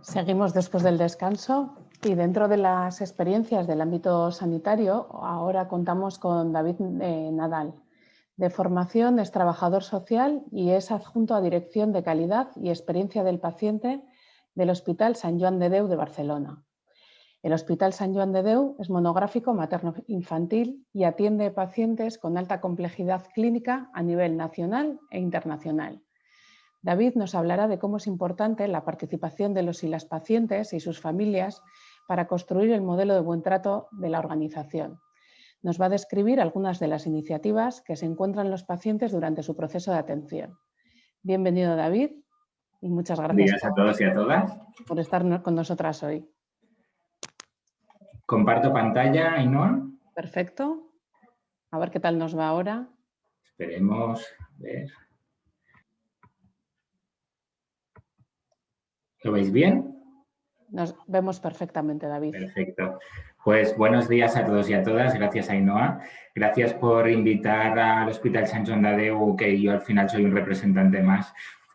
Seguimos después del descanso y dentro de las experiencias del ámbito sanitario, ahora contamos con David Nadal. De formación es trabajador social y es adjunto a Dirección de Calidad y Experiencia del Paciente del Hospital Sant Joan de Déu de Barcelona. El Hospital Sant Joan de Déu es monográfico materno-infantil y atiende pacientes con alta complejidad clínica a nivel nacional e internacional. David nos hablará de cómo es importante la participación de los y las pacientes y sus familias para construir el modelo de buen trato de la organización. Nos va a describir algunas de las iniciativas que se encuentran los pacientes durante su proceso de atención. Bienvenido, David, y muchas gracias a todos y a todas por estar con nosotras hoy. Comparto pantalla, Ainhoa. Perfecto. A ver qué tal nos va ahora. Esperemos ver. ¿Lo veis bien? Nos vemos perfectamente, David. Perfecto. Pues buenos días a todos y a todas. Gracias, Ainhoa. Gracias por invitar al Hospital Sant Joan de Déu, que yo al final soy un representante más,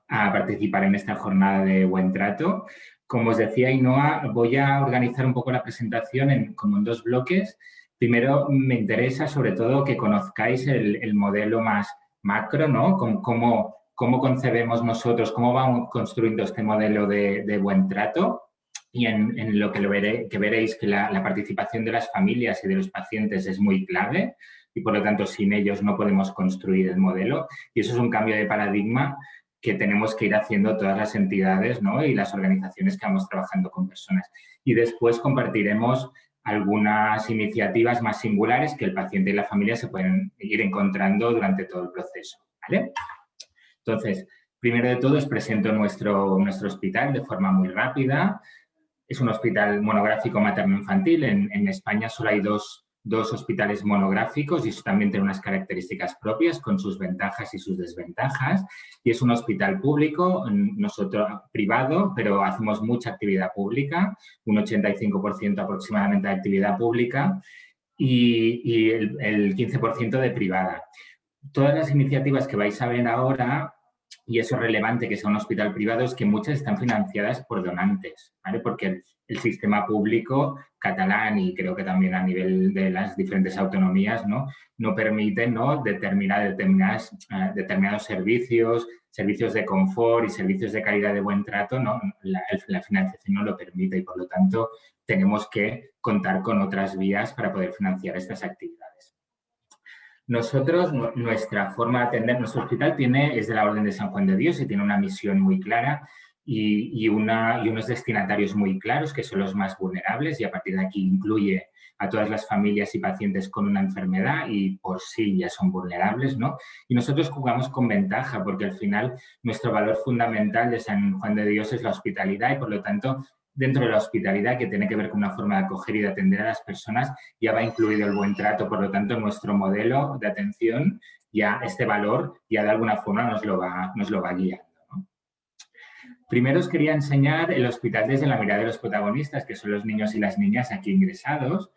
a participar en esta jornada de buen trato. Como os decía Ainhoa, voy a organizar un poco la presentación como en dos bloques. Primero, me interesa sobre todo que conozcáis el modelo más macro, ¿no? Cómo concebemos nosotros, cómo vamos construyendo este modelo de buen trato. Y en lo que veréis que la participación de las familias y de los pacientes es muy clave y, por lo tanto, sin ellos no podemos construir el modelo. Y eso es un cambio de paradigma que tenemos que ir haciendo todas las entidades, ¿no? Y las organizaciones que vamos trabajando con personas. Y después compartiremos algunas iniciativas más singulares que el paciente y la familia se pueden ir encontrando durante todo el proceso, ¿vale? Entonces, primero de todo os presento nuestro hospital de forma muy rápida. Es un hospital monográfico materno-infantil. En España solo hay dos hospitales monográficos y eso también tiene unas características propias con sus ventajas y sus desventajas. Y es un hospital público, nosotros privado, pero hacemos mucha actividad pública, un 85% aproximadamente de actividad pública y el 15% de privada. Todas las iniciativas que vais a ver ahora, y eso es relevante que sea un hospital privado, es que muchas están financiadas por donantes, ¿vale? Porque el sistema público catalán y creo que también a nivel de las diferentes autonomías no permiten, ¿no? determinados servicios de confort y servicios de calidad de buen trato, ¿no? La financiación no lo permite y, por lo tanto, tenemos que contar con otras vías para poder financiar estas actividades. Nosotros, nuestra forma de atender, nuestro hospital es de la Orden de San Juan de Dios y tiene una misión muy clara y unos destinatarios muy claros, que son los más vulnerables, y a partir de aquí incluye a todas las familias y pacientes con una enfermedad y por sí ya son vulnerables, ¿no? Y nosotros jugamos con ventaja porque al final nuestro valor fundamental de San Juan de Dios es la hospitalidad y, por lo tanto, dentro de la hospitalidad, que tiene que ver con una forma de acoger y de atender a las personas, ya va incluido el buen trato. Por lo tanto, nuestro modelo de atención, ya este valor, ya de alguna forma nos lo va guiando, ¿no? Primero os quería enseñar el hospital desde la mirada de los protagonistas, que son los niños y las niñas aquí ingresados.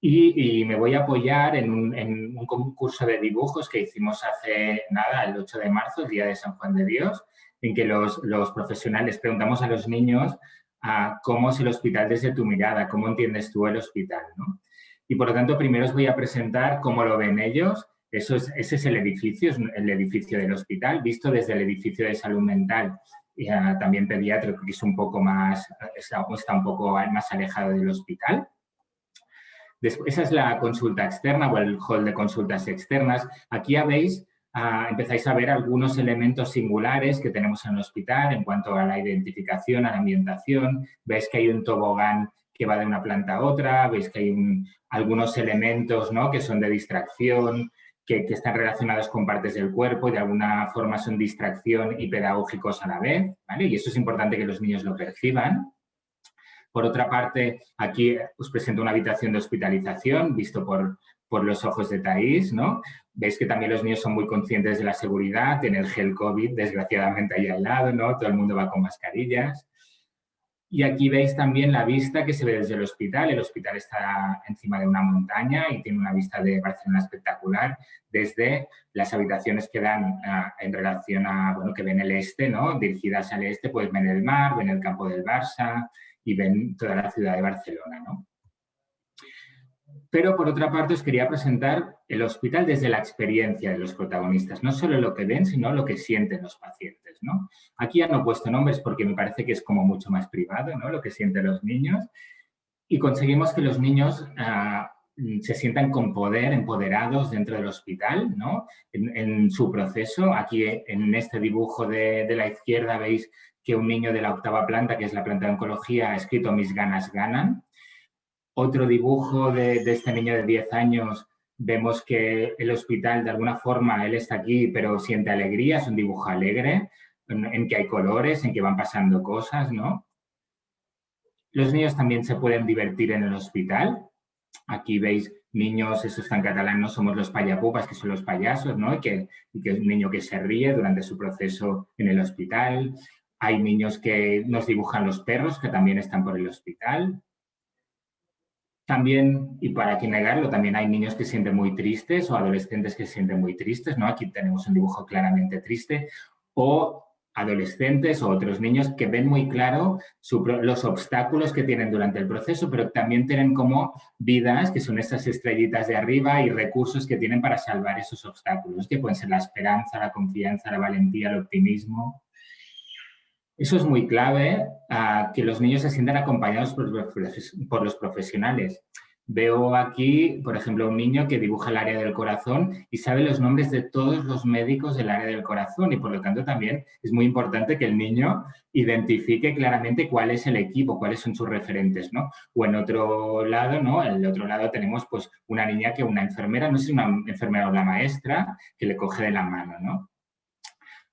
Y me voy a apoyar en un concurso de dibujos que hicimos hace nada, el 8 de marzo, el Día de San Juan de Dios, en que los profesionales preguntamos a los niños cómo es el hospital desde tu mirada, cómo entiendes tú el hospital, ¿no? Y, por lo tanto, primero os voy a presentar cómo lo ven ellos. Ese es el edificio del hospital, visto desde el edificio de salud mental y también pediátrico, que es un poco más, está un poco más alejado del hospital. Esa es la consulta externa o el hall de consultas externas. Aquí ya veis, empezáis a ver algunos elementos singulares que tenemos en el hospital en cuanto a la identificación, a la ambientación. Veis que hay un tobogán que va de una planta a otra, veis que hay algunos elementos, ¿no? Que son de distracción, que están relacionados con partes del cuerpo y de alguna forma son distracción y pedagógicos a la vez, ¿vale? Y eso es importante que los niños lo perciban. Por otra parte, aquí os presento una habitación de hospitalización visto por los ojos de Thais, ¿no? Veis que también los niños son muy conscientes de la seguridad, tienen el gel COVID, desgraciadamente, ahí al lado, ¿no? Todo el mundo va con mascarillas. Y aquí veis también la vista que se ve desde el hospital. El hospital está encima de una montaña y tiene una vista de Barcelona espectacular desde las habitaciones que dan en relación a, bueno, que ven el este, ¿no? Dirigidas al este, pues ven el mar, ven el campo del Barça y ven toda la ciudad de Barcelona, ¿no? Pero, por otra parte, os quería presentar el hospital desde la experiencia de los protagonistas. No solo lo que ven, sino lo que sienten los pacientes, ¿no? Aquí ya no he puesto nombres porque me parece que es como mucho más privado, ¿no? Lo que sienten los niños. Y conseguimos que los niños se sientan con poder, empoderados dentro del hospital, ¿no? En su proceso. Aquí, en este dibujo de la izquierda, veis que un niño de la 8ª planta, que es la planta de oncología, ha escrito "Mis ganas ganan". Otro dibujo de este niño de 10 años, vemos que el hospital, de alguna forma, él está aquí, pero siente alegría, es un dibujo alegre, en que hay colores, en que van pasando cosas, ¿no? Los niños también se pueden divertir en el hospital. Aquí veis niños, eso está en catalán, no somos los payapupas, que son los payasos, ¿no? Y que es un niño que se ríe durante su proceso en el hospital. Hay niños que nos dibujan los perros, que también están por el hospital. También, y para qué negarlo, también hay niños que se sienten muy tristes o adolescentes que se sienten muy tristes, ¿no? Aquí tenemos un dibujo claramente triste. O adolescentes o otros niños que ven muy claro los obstáculos que tienen durante el proceso, pero también tienen como vidas, que son estas estrellitas de arriba, y recursos que tienen para salvar esos obstáculos, que pueden ser la esperanza, la confianza, la valentía, el optimismo. Eso es muy clave, que los niños se sientan acompañados por los profesionales. Veo aquí, por ejemplo, un niño que dibuja el área del corazón y sabe los nombres de todos los médicos del área del corazón, y por lo tanto también es muy importante que el niño identifique claramente cuál es el equipo, cuáles son sus referentes, ¿no? O en otro lado, ¿no? En el otro lado tenemos pues una niña que una enfermera, no sé si una enfermera o la maestra, que le coge de la mano, ¿no?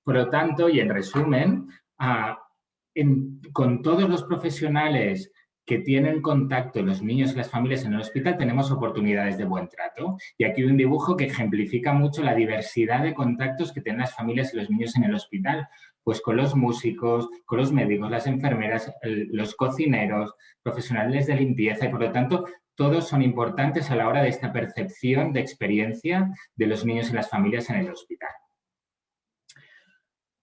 Por lo tanto, y en resumen, con todos los profesionales que tienen contacto, los niños y las familias en el hospital, tenemos oportunidades de buen trato. Y aquí hay un dibujo que ejemplifica mucho la diversidad de contactos que tienen las familias y los niños en el hospital, pues con los músicos, con los médicos, las enfermeras, los cocineros, profesionales de limpieza, y por lo tanto todos son importantes a la hora de esta percepción de experiencia de los niños y las familias en el hospital.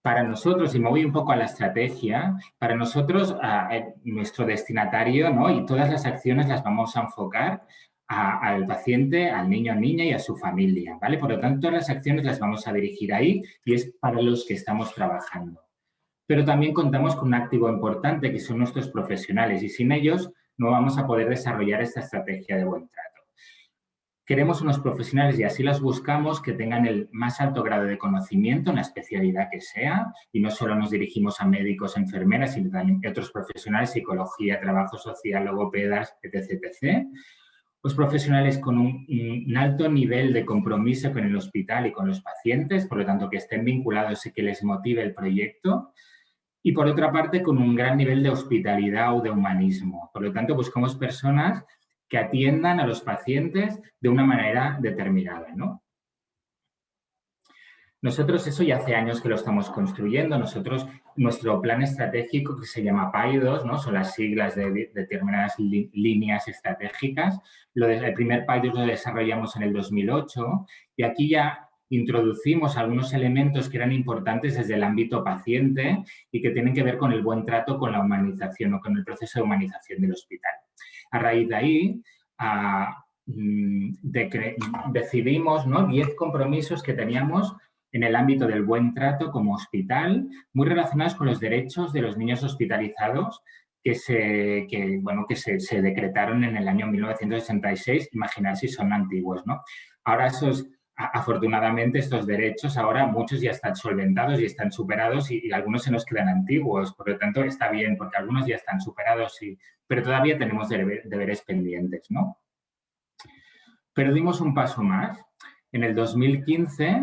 Para nosotros, y me voy un poco a la estrategia, para nosotros, nuestro destinatario, ¿no? Y todas las acciones las vamos a enfocar al paciente, al niño o niña y a su familia, ¿vale? Por lo tanto, todas las acciones las vamos a dirigir ahí y es para los que estamos trabajando. Pero también contamos con un activo importante, que son nuestros profesionales, y sin ellos no vamos a poder desarrollar esta estrategia de buen trato. Queremos unos profesionales, y así los buscamos, que tengan el más alto grado de conocimiento en la especialidad que sea, y no solo nos dirigimos a médicos, enfermeras, sino también a otros profesionales, psicología, trabajo social, logopedas, etc., etc. Los profesionales con un alto nivel de compromiso con el hospital y con los pacientes, por lo tanto que estén vinculados y que les motive el proyecto. Y por otra parte, con un gran nivel de hospitalidad o de humanismo. Por lo tanto, buscamos personas que atiendan a los pacientes de una manera determinada, ¿no? Nosotros eso ya hace años que lo estamos construyendo. Nuestro plan estratégico, que se llama PAI2, ¿no? Son las siglas de determinadas líneas estratégicas. El primer PAI2 lo desarrollamos en el 2008 y aquí ya introducimos algunos elementos que eran importantes desde el ámbito paciente y que tienen que ver con el buen trato, con la humanización o con el proceso de humanización del hospital. A raíz de ahí, decidimos, ¿no? 10 compromisos que teníamos en el ámbito del buen trato como hospital, muy relacionados con los derechos de los niños hospitalizados que se decretaron en el año 1966. Imaginar si son antiguos, ¿no? Ahora afortunadamente estos derechos ahora muchos ya están solventados y están superados y algunos se nos quedan antiguos, por lo tanto está bien porque algunos ya están superados, pero todavía tenemos deberes pendientes, ¿no? Pero dimos un paso más. En el 2015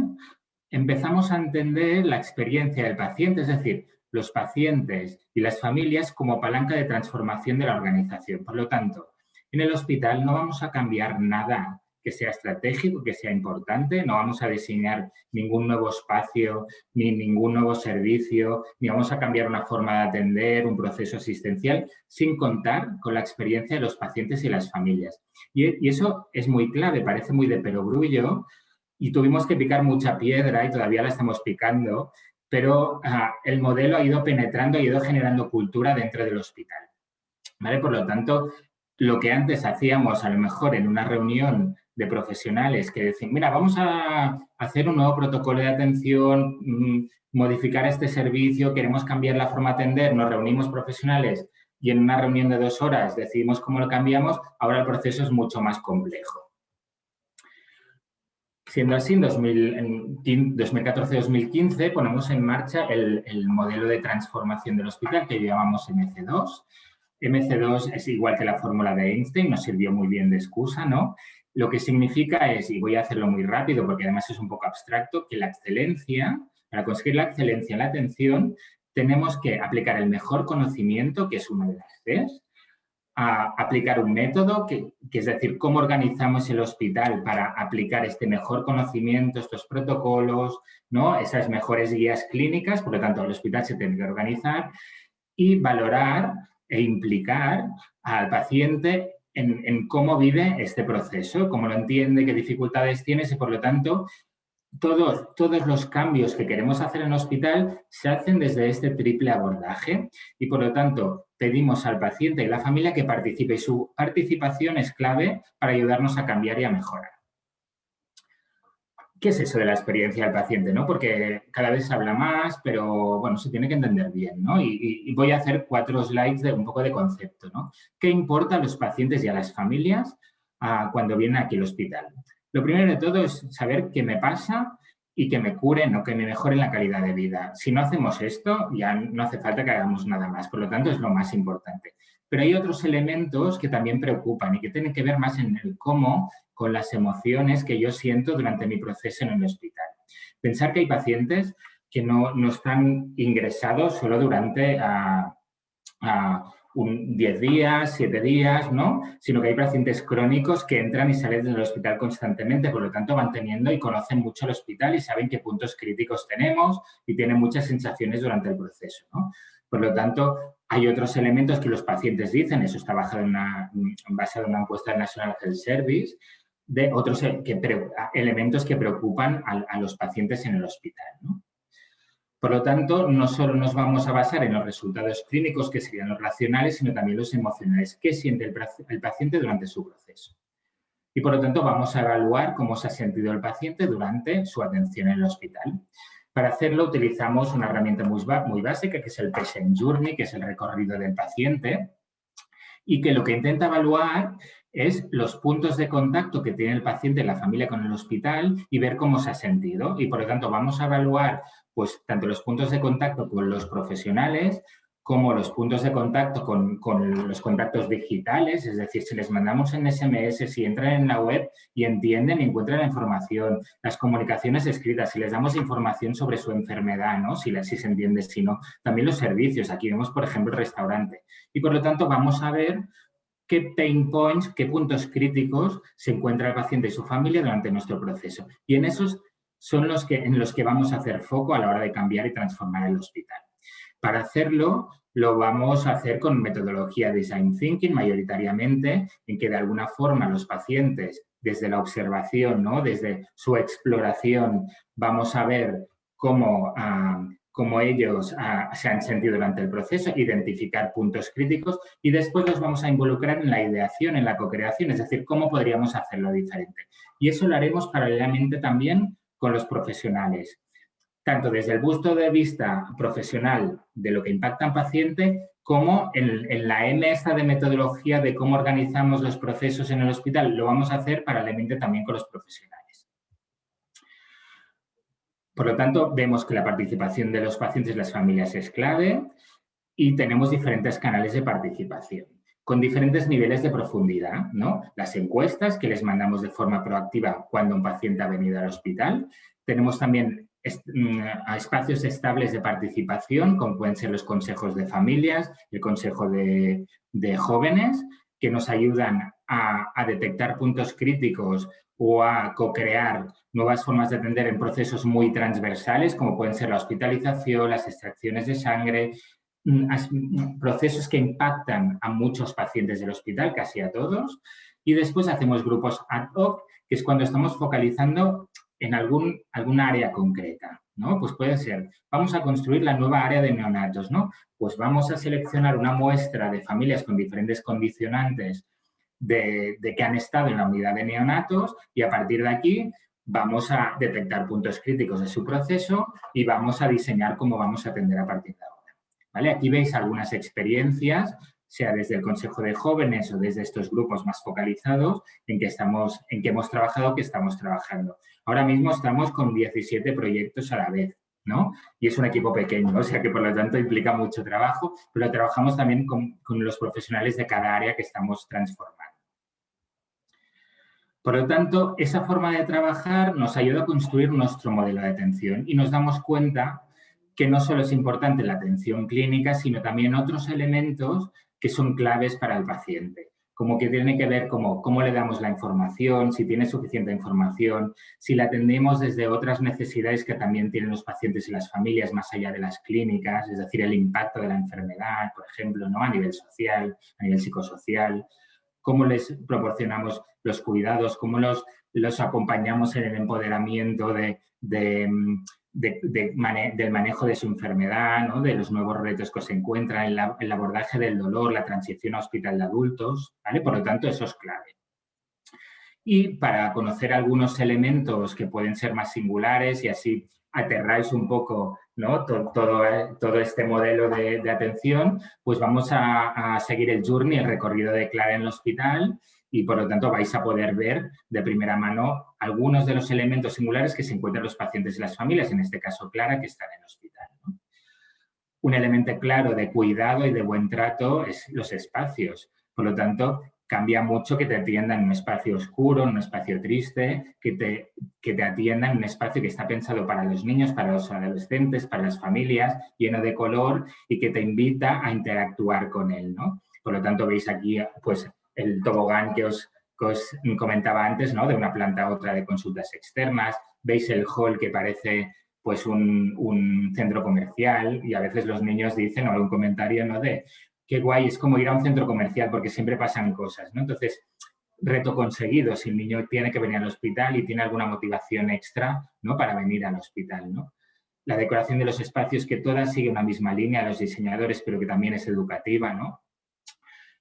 empezamos a entender la experiencia del paciente, es decir, los pacientes y las familias como palanca de transformación de la organización. Por lo tanto, en el hospital no vamos a cambiar nada que sea estratégico, que sea importante. No vamos a diseñar ningún nuevo espacio, ni ningún nuevo servicio, ni vamos a cambiar una forma de atender, un proceso asistencial, sin contar con la experiencia de los pacientes y las familias. Y eso es muy clave, parece muy de perogrullo, y tuvimos que picar mucha piedra y todavía la estamos picando, pero el modelo ha ido penetrando, ha ido generando cultura dentro del hospital, ¿vale? Por lo tanto, lo que antes hacíamos a lo mejor en una reunión de profesionales que decían, mira, vamos a hacer un nuevo protocolo de atención, modificar este servicio, queremos cambiar la forma de atender, nos reunimos profesionales y en una reunión de 2 horas decidimos cómo lo cambiamos, ahora el proceso es mucho más complejo. Siendo así, en 2014-2015 ponemos en marcha el modelo de transformación del hospital que llamamos MC2. MC2 es igual que la fórmula de Einstein, nos sirvió muy bien de excusa, ¿no? Lo que significa es, y voy a hacerlo muy rápido porque además es un poco abstracto, que la excelencia, para conseguir la excelencia en la atención, tenemos que aplicar el mejor conocimiento, que es una de las Cs, a aplicar un método, que es decir, cómo organizamos el hospital para aplicar este mejor conocimiento, estos protocolos, ¿no? Esas mejores guías clínicas, por lo tanto, el hospital se tiene que organizar y valorar e implicar al paciente en cómo vive este proceso, cómo lo entiende, qué dificultades tiene y, por lo tanto, todos los cambios que queremos hacer en el hospital se hacen desde este triple abordaje y, por lo tanto, pedimos al paciente y la familia que participe y su participación es clave para ayudarnos a cambiar y a mejorar. ¿Qué es eso de la experiencia del paciente, no? Porque cada vez se habla más, pero, bueno, se tiene que entender bien, ¿no? Y voy a hacer 4 slides de un poco de concepto, ¿no? ¿Qué importa a los pacientes y a las familias cuando vienen aquí al hospital? Lo primero de todo es saber qué me pasa y que me curen o que me mejoren la calidad de vida. Si no hacemos esto, ya no hace falta que hagamos nada más. Por lo tanto, es lo más importante. Pero hay otros elementos que también preocupan y que tienen que ver más en el cómo, con las emociones que yo siento durante mi proceso en el hospital. Pensar que hay pacientes que no están ingresados solo durante 10 días, 7 días, ¿no? Sino que hay pacientes crónicos que entran y salen del hospital constantemente, por lo tanto van teniendo y conocen mucho el hospital y saben qué puntos críticos tenemos y tienen muchas sensaciones durante el proceso, ¿no? Por lo tanto, hay otros elementos que los pacientes dicen, eso está basado en una encuesta del National Health Service, de otros elementos que preocupan a los pacientes en el hospital, ¿no? Por lo tanto, no solo nos vamos a basar en los resultados clínicos, que serían los racionales, sino también los emocionales, qué siente el paciente durante su proceso. Y, por lo tanto, vamos a evaluar cómo se ha sentido el paciente durante su atención en el hospital. Para hacerlo, utilizamos una herramienta muy básica, que es el Patient Journey, que es el recorrido del paciente, y que lo que intenta evaluar es los puntos de contacto que tiene el paciente y la familia con el hospital y ver cómo se ha sentido. Y, por lo tanto, vamos a evaluar pues, tanto los puntos de contacto con los profesionales como los puntos de contacto con los contactos digitales, es decir, si les mandamos en SMS, si entran en la web y entienden y encuentran la información, las comunicaciones escritas, si les damos información sobre su enfermedad, ¿no? Si se entiende, si no, también los servicios. Aquí vemos, por ejemplo, el restaurante. Y, por lo tanto, vamos a ver qué pain points, qué puntos críticos se encuentra el paciente y su familia durante nuestro proceso. Y en esos son en los que vamos a hacer foco a la hora de cambiar y transformar el hospital. Para hacerlo, lo vamos a hacer con metodología Design Thinking, mayoritariamente, en que de alguna forma los pacientes, desde la observación, ¿no? Desde su exploración, vamos a ver cómo ellos se han sentido durante el proceso, identificar puntos críticos y después los vamos a involucrar en la ideación, en la co-creación, es decir, cómo podríamos hacerlo diferente. Y eso lo haremos paralelamente también con los profesionales, tanto desde el punto de vista profesional de lo que impacta en paciente, como en la M esta de metodología de cómo organizamos los procesos en el hospital, lo vamos a hacer paralelamente también con los profesionales. Por lo tanto, vemos que la participación de los pacientes y las familias es clave y tenemos diferentes canales de participación con diferentes niveles de profundidad, ¿no? Las encuestas que les mandamos de forma proactiva cuando un paciente ha venido al hospital. Tenemos también espacios estables de participación, como pueden ser los consejos de familias, el consejo de jóvenes, que nos ayudan a detectar puntos críticos o a co-crear nuevas formas de atender en procesos muy transversales, como pueden ser la hospitalización, las extracciones de sangre, procesos que impactan a muchos pacientes del hospital, casi a todos. Y después hacemos grupos ad hoc, que es cuando estamos focalizando en alguna área concreta, ¿no? Pues puede ser, vamos a construir la nueva área de neonatos, ¿no? Pues vamos a seleccionar una muestra de familias con diferentes condicionantes de que han estado en la unidad de neonatos y a partir de aquí vamos a detectar puntos críticos de su proceso y vamos a diseñar cómo vamos a atender a partir de ahora, ¿vale? Aquí veis algunas experiencias, sea desde el Consejo de Jóvenes o desde estos grupos más focalizados en que hemos trabajado, que estamos trabajando. Ahora mismo estamos con 17 proyectos a la vez, ¿no? Y es un equipo pequeño, o sea que por lo tanto implica mucho trabajo, pero trabajamos también con los profesionales de cada área que estamos transformando. Por lo tanto, esa forma de trabajar nos ayuda a construir nuestro modelo de atención y nos damos cuenta que no solo es importante la atención clínica, sino también otros elementos que son claves para el paciente, como que tiene que ver cómo le damos la información, si tiene suficiente información, si la atendemos desde otras necesidades que también tienen los pacientes y las familias más allá de las clínicas, es decir, el impacto de la enfermedad, por ejemplo, ¿no? A nivel social, a nivel psicosocial, cómo les proporcionamos los cuidados, cómo los acompañamos en el empoderamiento del manejo de su enfermedad, ¿no? De los nuevos retos que se encuentran, el abordaje del dolor, la transición a hospital de adultos, ¿vale? Por lo tanto, eso es clave. Y para conocer algunos elementos que pueden ser más singulares y así aterráis un poco, ¿no? todo este modelo de atención, pues vamos a seguir el journey, el recorrido de Clara en el hospital y por lo tanto vais a poder ver de primera mano algunos de los elementos singulares que se encuentran los pacientes y las familias, en este caso Clara, que están en el hospital, ¿no? Un elemento claro de cuidado y de buen trato es los espacios. Por lo tanto, cambia mucho que te atiendan en un espacio oscuro, en un espacio triste, que te atiendan en un espacio que está pensado para los niños, para los adolescentes, para las familias, lleno de color y que te invita a interactuar con él, ¿no? Por lo tanto, veis aquí pues, el tobogán que os comentaba antes, ¿no? De una planta a otra de consultas externas. Veis el hall que parece pues un centro comercial y a veces los niños dicen, o algún comentario, ¿no? De qué guay, es como ir a un centro comercial porque siempre pasan cosas, ¿no? Entonces, reto conseguido, si el niño tiene que venir al hospital y tiene alguna motivación extra, ¿no? Para venir al hospital, ¿no? La decoración de los espacios, que todas sigue una misma línea de los diseñadores, pero que también es educativa, ¿no?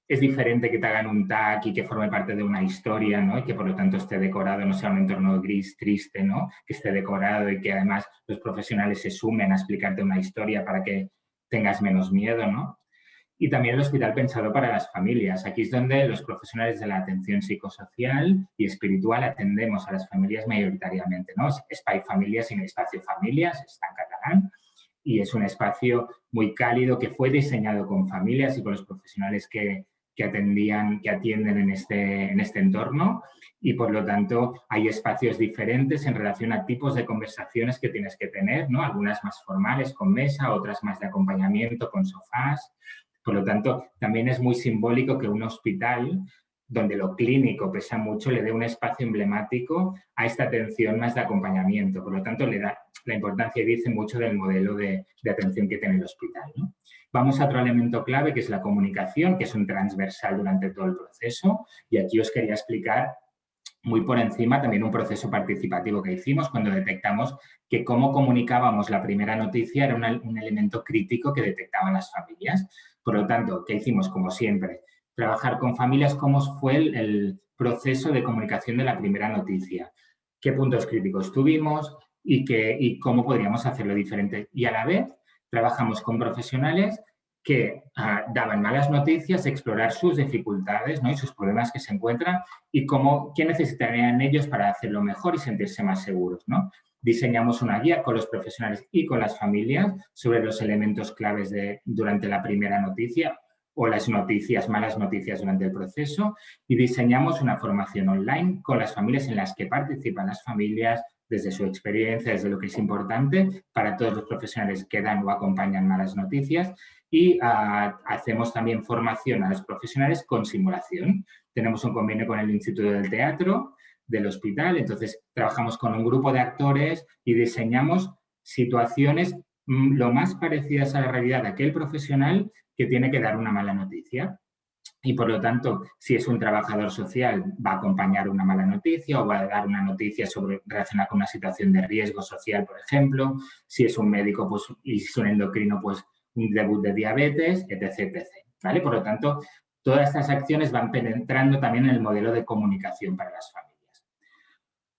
Es diferente que te hagan un tag y que forme parte de una historia, ¿no? Y que por lo tanto esté decorado, no sea un entorno gris, triste, ¿no? Que esté decorado y que además los profesionales se sumen a explicarte una historia para que tengas menos miedo, ¿no? Y también el hospital pensado para las familias. Aquí es donde los profesionales de la atención psicosocial y espiritual atendemos a las familias mayoritariamente, ¿no? Espai Familias sin Espacio Familias, está en catalán, y es un espacio muy cálido que fue diseñado con familias y con los profesionales que atienden en este entorno y, por lo tanto, hay espacios diferentes en relación a tipos de conversaciones que tienes que tener, ¿no? Algunas más formales con mesa, otras más de acompañamiento con sofás. Por lo tanto, también es muy simbólico que un hospital donde lo clínico pesa mucho, le dé un espacio emblemático a esta atención más de acompañamiento. Por lo tanto, le da la importancia y dice mucho del modelo de atención que tiene el hospital, ¿no? Vamos a otro elemento clave, que es la comunicación, que es un transversal durante todo el proceso. Y aquí os quería explicar muy por encima también un proceso participativo que hicimos cuando detectamos que cómo comunicábamos la primera noticia era un elemento crítico que detectaban las familias. Por lo tanto, ¿qué hicimos? Como siempre, trabajar con familias, cómo fue el proceso de comunicación de la primera noticia, qué puntos críticos tuvimos y cómo podríamos hacerlo diferente. Y a la vez, trabajamos con profesionales que daban malas noticias, explorar sus dificultades, ¿no? Y sus problemas que se encuentran y qué necesitarían ellos para hacerlo mejor y sentirse más seguros, ¿no? Diseñamos una guía con los profesionales y con las familias sobre los elementos claves durante la primera noticia o las malas noticias durante el proceso y diseñamos una formación online con las familias en las que participan las familias desde su experiencia, desde lo que es importante para todos los profesionales que dan o acompañan malas noticias y hacemos también formación a los profesionales con simulación. Tenemos un convenio con el Instituto del Teatro del hospital. Entonces, trabajamos con un grupo de actores y diseñamos situaciones lo más parecidas a la realidad de aquel profesional que tiene que dar una mala noticia. Y, por lo tanto, si es un trabajador social, va a acompañar una mala noticia o va a dar una noticia relacionada con una situación de riesgo social, por ejemplo. Si es un médico pues, y si es un endocrino, pues un debut de diabetes, etc. ¿Vale? Por lo tanto, todas estas acciones van penetrando también en el modelo de comunicación para las familias.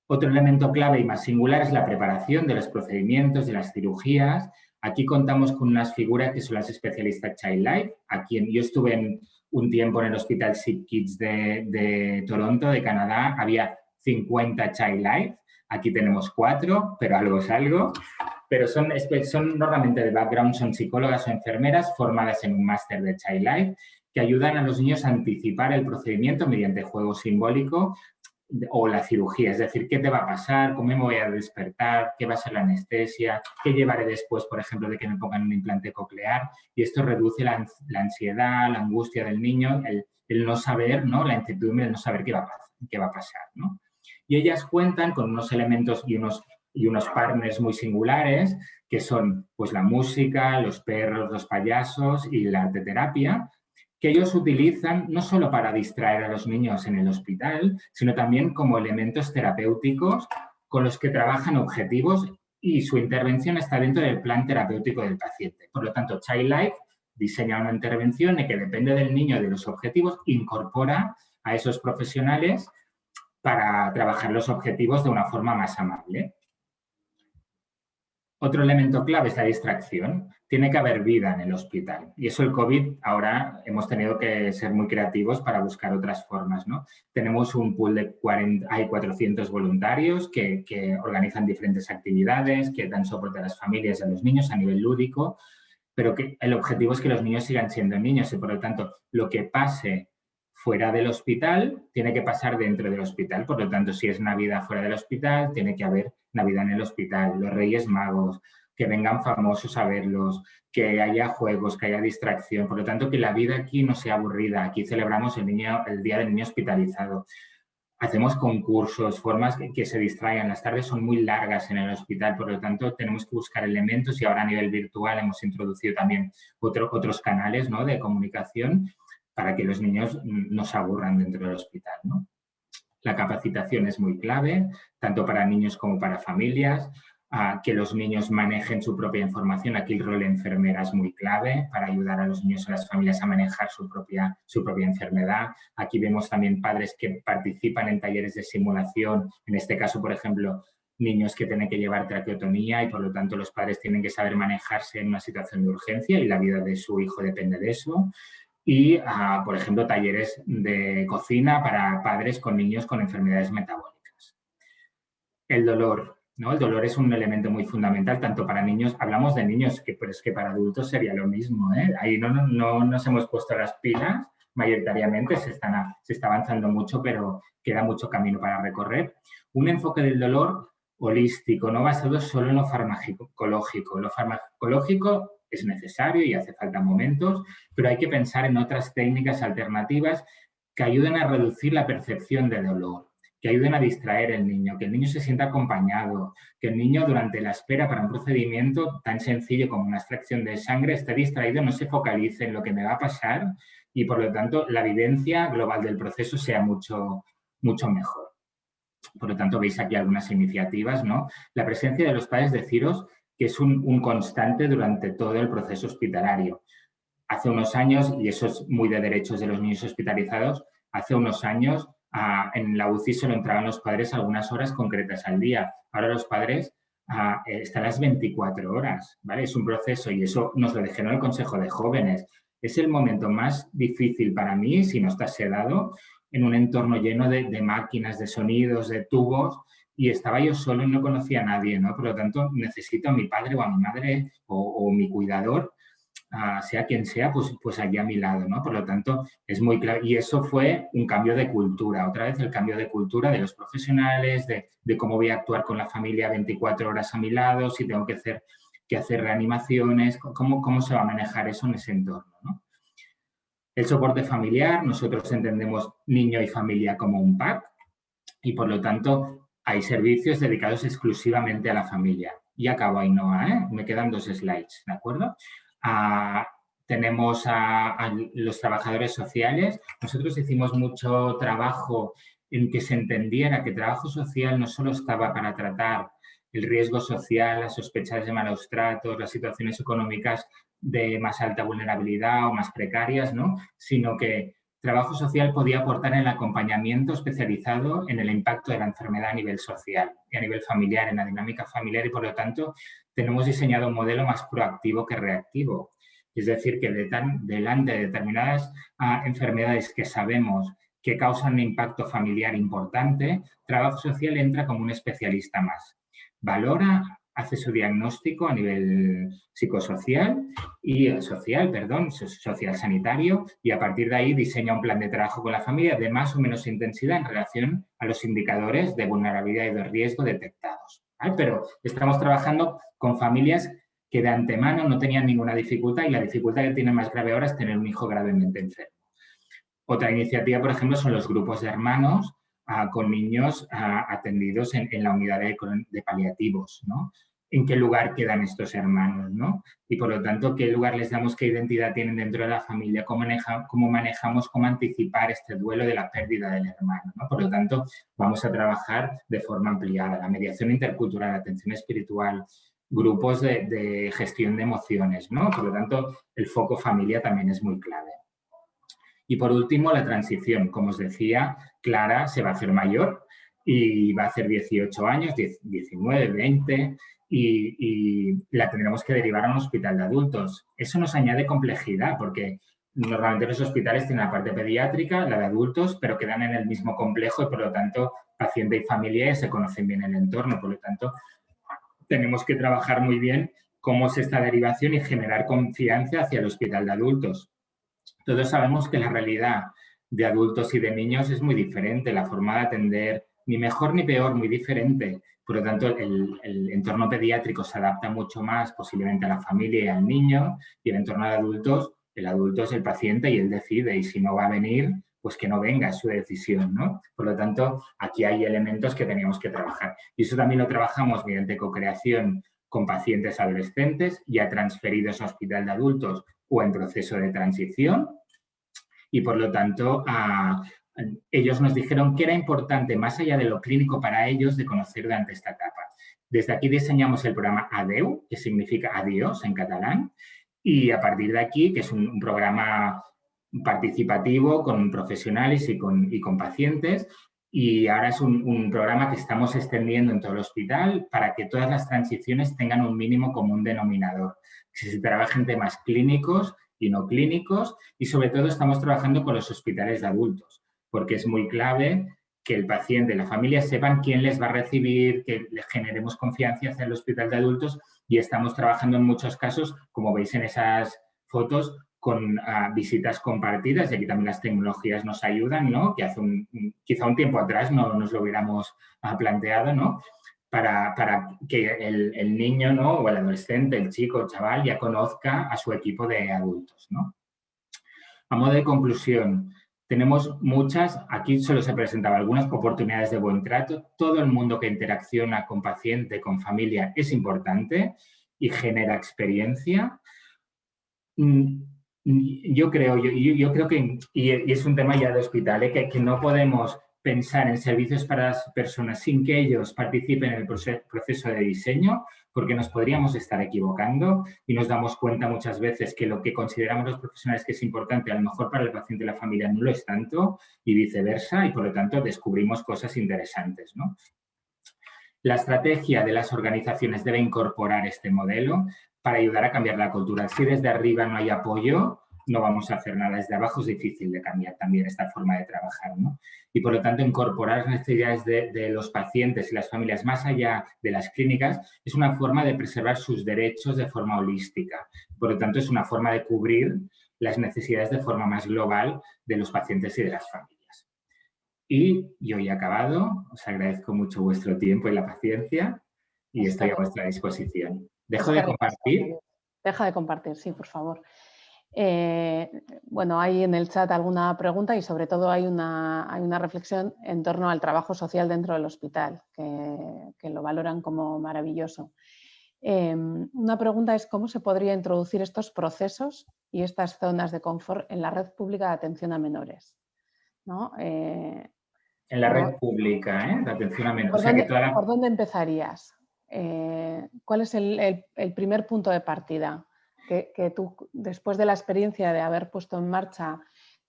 Otro elemento clave y más singular es la preparación de los procedimientos, de las cirugías. Aquí contamos con unas figuras que son las especialistas Child Life. Yo estuve un tiempo en el Hospital Sick Kids de Toronto, de Canadá. Había 50 Child Life. Aquí tenemos 4, pero algo es algo. Pero son normalmente de background, son psicólogas o enfermeras formadas en un máster de Child Life que ayudan a los niños a anticipar el procedimiento mediante juego simbólico o la cirugía, es decir, qué te va a pasar, cómo me voy a despertar, qué va a ser la anestesia, qué llevaré después, por ejemplo, de que me pongan un implante coclear. Y esto reduce la ansiedad, la angustia del niño, el no saber, ¿no? La incertidumbre de no saber qué va a pasar, ¿no? Y ellas cuentan con unos elementos y unos partners muy singulares, que son pues, la música, los perros, los payasos y la arteterapia, que ellos utilizan no solo para distraer a los niños en el hospital, sino también como elementos terapéuticos con los que trabajan objetivos y su intervención está dentro del plan terapéutico del paciente. Por lo tanto, Child Life diseña una intervención que depende del niño y de los objetivos, incorpora a esos profesionales para trabajar los objetivos de una forma más amable. Otro elemento clave es la distracción. Tiene que haber vida en el hospital. Y eso el COVID, ahora hemos tenido que ser muy creativos para buscar otras formas, ¿no? Tenemos un pool de 400 voluntarios que organizan diferentes actividades, que dan soporte a las familias y a los niños a nivel lúdico, pero que el objetivo es que los niños sigan siendo niños y, por lo tanto, lo que pase fuera del hospital tiene que pasar dentro del hospital. Por lo tanto, si es Navidad fuera del hospital, tiene que haber Navidad en el hospital, los Reyes Magos, que vengan famosos a verlos, que haya juegos, que haya distracción. Por lo tanto, que la vida aquí no sea aburrida. Aquí celebramos el Día del Niño Hospitalizado. Hacemos concursos, formas que se distraigan. Las tardes son muy largas en el hospital, por lo tanto, tenemos que buscar elementos y ahora a nivel virtual hemos introducido también otros canales, ¿no?, de comunicación para que los niños no se aburran dentro del hospital, ¿no? La capacitación es muy clave, tanto para niños como para familias, que los niños manejen su propia información. Aquí el rol de enfermera es muy clave para ayudar a los niños y a las familias a manejar su propia enfermedad. Aquí vemos también padres que participan en talleres de simulación, en este caso, por ejemplo, niños que tienen que llevar traqueotomía y, por lo tanto, los padres tienen que saber manejarse en una situación de urgencia y la vida de su hijo depende de eso. Y, por ejemplo, talleres de cocina para padres con niños con enfermedades metabólicas. El dolor, ¿no? El dolor es un elemento muy fundamental, tanto para niños, hablamos de niños, pero es que para adultos sería lo mismo, ¿eh? Ahí no nos hemos puesto las pilas, mayoritariamente se está avanzando mucho, pero queda mucho camino para recorrer. Un enfoque del dolor holístico, no basado solo en lo farmacológico. Lo farmacológico es necesario y hace falta momentos, pero hay que pensar en otras técnicas alternativas que ayuden a reducir la percepción de dolor, que ayuden a distraer al niño, que el niño se sienta acompañado, que el niño durante la espera para un procedimiento tan sencillo como una extracción de sangre esté distraído, no se focalice en lo que me va a pasar y, por lo tanto, la vivencia global del proceso sea mucho mejor. Por lo tanto, veis aquí algunas iniciativas, ¿no? La presencia de los padres, deciros que es un constante durante todo el proceso hospitalario. Hace unos años, y eso es muy de derechos de los niños hospitalizados, hace unos años en la UCI solo entraban los padres algunas horas concretas al día. Ahora los padres están las 24 horas, ¿vale? Es un proceso y eso nos lo dijeron el Consejo de Jóvenes. Es el momento más difícil para mí, si no estás sedado, en un entorno lleno de máquinas, de sonidos, de tubos, y estaba yo solo y no conocía a nadie, ¿no? Por lo tanto, necesito a mi padre o a mi madre o mi cuidador, sea quien sea, pues allí a mi lado, ¿no? Por lo tanto, es muy claro. Y eso fue un cambio de cultura. Otra vez el cambio de cultura de los profesionales, de cómo voy a actuar con la familia 24 horas a mi lado, si tengo que hacer reanimaciones, cómo se va a manejar eso en ese entorno, ¿no? El soporte familiar, nosotros entendemos niño y familia como un pack. y por lo tanto hay servicios dedicados exclusivamente a la familia. Y acabo, Ainhoa, ¿eh? Me quedan 2 slides, ¿de acuerdo? Tenemos a los trabajadores sociales. Nosotros hicimos mucho trabajo en que se entendiera que trabajo social no solo estaba para tratar el riesgo social, las sospechas de malos tratos, las situaciones económicas de más alta vulnerabilidad o más precarias, ¿no? Sino que trabajo social podía aportar el acompañamiento especializado en el impacto de la enfermedad a nivel social y a nivel familiar, en la dinámica familiar, y por lo tanto tenemos diseñado un modelo más proactivo que reactivo. Es decir, que delante de determinadas enfermedades que sabemos que causan un impacto familiar importante, trabajo social entra como un especialista más. Valora, hace su diagnóstico a nivel social sanitario, y a partir de ahí diseña un plan de trabajo con la familia de más o menos intensidad en relación a los indicadores de vulnerabilidad y de riesgo detectados. ¿Vale? Pero estamos trabajando con familias que de antemano no tenían ninguna dificultad, y la dificultad que tienen más grave ahora es tener un hijo gravemente enfermo. Otra iniciativa, por ejemplo, son los grupos de hermanos con niños atendidos en la unidad de paliativos, ¿no? ¿En qué lugar quedan estos hermanos, ¿no? Y por lo tanto, ¿qué lugar les damos, qué identidad tienen dentro de la familia? ¿Cómo manejamos, cómo anticipar este duelo de la pérdida del hermano, ¿no? Por lo tanto, vamos a trabajar de forma ampliada. La mediación intercultural, la atención espiritual, grupos de gestión de emociones, ¿no? Por lo tanto, el foco familia también es muy clave. Y por último, la transición. Como os decía, Clara se va a hacer mayor y va a hacer 18 años, 19, 20, y la tendremos que derivar a un hospital de adultos. Eso nos añade complejidad porque normalmente los hospitales tienen la parte pediátrica, la de adultos, pero quedan en el mismo complejo y por lo tanto paciente y familia se conocen bien el entorno. Por lo tanto, tenemos que trabajar muy bien cómo es esta derivación y generar confianza hacia el hospital de adultos. Todos sabemos que la realidad de adultos y de niños es muy diferente, la forma de atender ni mejor ni peor, muy diferente. Por lo tanto, el entorno pediátrico se adapta mucho más posiblemente a la familia y al niño, y el entorno de adultos, el adulto es el paciente y él decide, y si no va a venir, pues que no venga, es su decisión, ¿no? Por lo tanto, aquí hay elementos que teníamos que trabajar. Y eso también lo trabajamos mediante co-creación con pacientes adolescentes ya transferidos a hospital de adultos o en proceso de transición, y por lo tanto ellos nos dijeron que era importante, más allá de lo clínico para ellos, de conocer durante esta etapa. Desde aquí diseñamos el programa ADEU, que significa adiós en catalán, y a partir de aquí, que es un programa participativo con profesionales y con pacientes, y ahora es un programa que estamos extendiendo en todo el hospital para que todas las transiciones tengan un mínimo común denominador, que se trabajen temas clínicos y no clínicos, y sobre todo estamos trabajando con los hospitales de adultos, porque es muy clave que el paciente y la familia sepan quién les va a recibir, que les generemos confianza hacia el hospital de adultos, y estamos trabajando en muchos casos, como veis en esas fotos, con visitas compartidas, y aquí también las tecnologías nos ayudan, ¿no? Que hace quizá un tiempo atrás no nos lo hubiéramos planteado, ¿no? Para que el niño, ¿no? O el adolescente, el chico, el chaval, ya conozca a su equipo de adultos, ¿no? A modo de conclusión, tenemos muchas, aquí solo se presentaba algunas oportunidades de buen trato. Todo el mundo que interacciona con paciente, con familia, es importante y genera experiencia. Yo creo que, y es un tema ya de hospital, que no podemos pensar en servicios para las personas sin que ellos participen en el proceso de diseño, porque nos podríamos estar equivocando y nos damos cuenta muchas veces que lo que consideramos los profesionales que es importante, a lo mejor para el paciente y la familia no lo es tanto, y viceversa, y por lo tanto descubrimos cosas interesantes, ¿no? La estrategia de las organizaciones debe incorporar este modelo para ayudar a cambiar la cultura. Si desde arriba no hay apoyo, no vamos a hacer nada. Desde abajo es difícil de cambiar también esta forma de trabajar, ¿no? Y por lo tanto, incorporar las necesidades de los pacientes y las familias más allá de las clínicas es una forma de preservar sus derechos de forma holística. Por lo tanto, es una forma de cubrir las necesidades de forma más global de los pacientes y de las familias. Y yo ya he acabado, os agradezco mucho vuestro tiempo y la paciencia y estoy a vuestra disposición. ¿Dejo de compartir? Deja de compartir, sí, por favor. Bueno, hay en el chat alguna pregunta y sobre todo hay una reflexión en torno al trabajo social dentro del hospital, que lo valoran como maravilloso. Una pregunta es cómo se podría introducir estos procesos y estas zonas de confort en la red pública de atención a menores, ¿no? En la red pública, de atención a menores. ¿Por dónde empezarías? ¿Cuál es el primer punto de partida? Que tú, después de la experiencia de haber puesto en marcha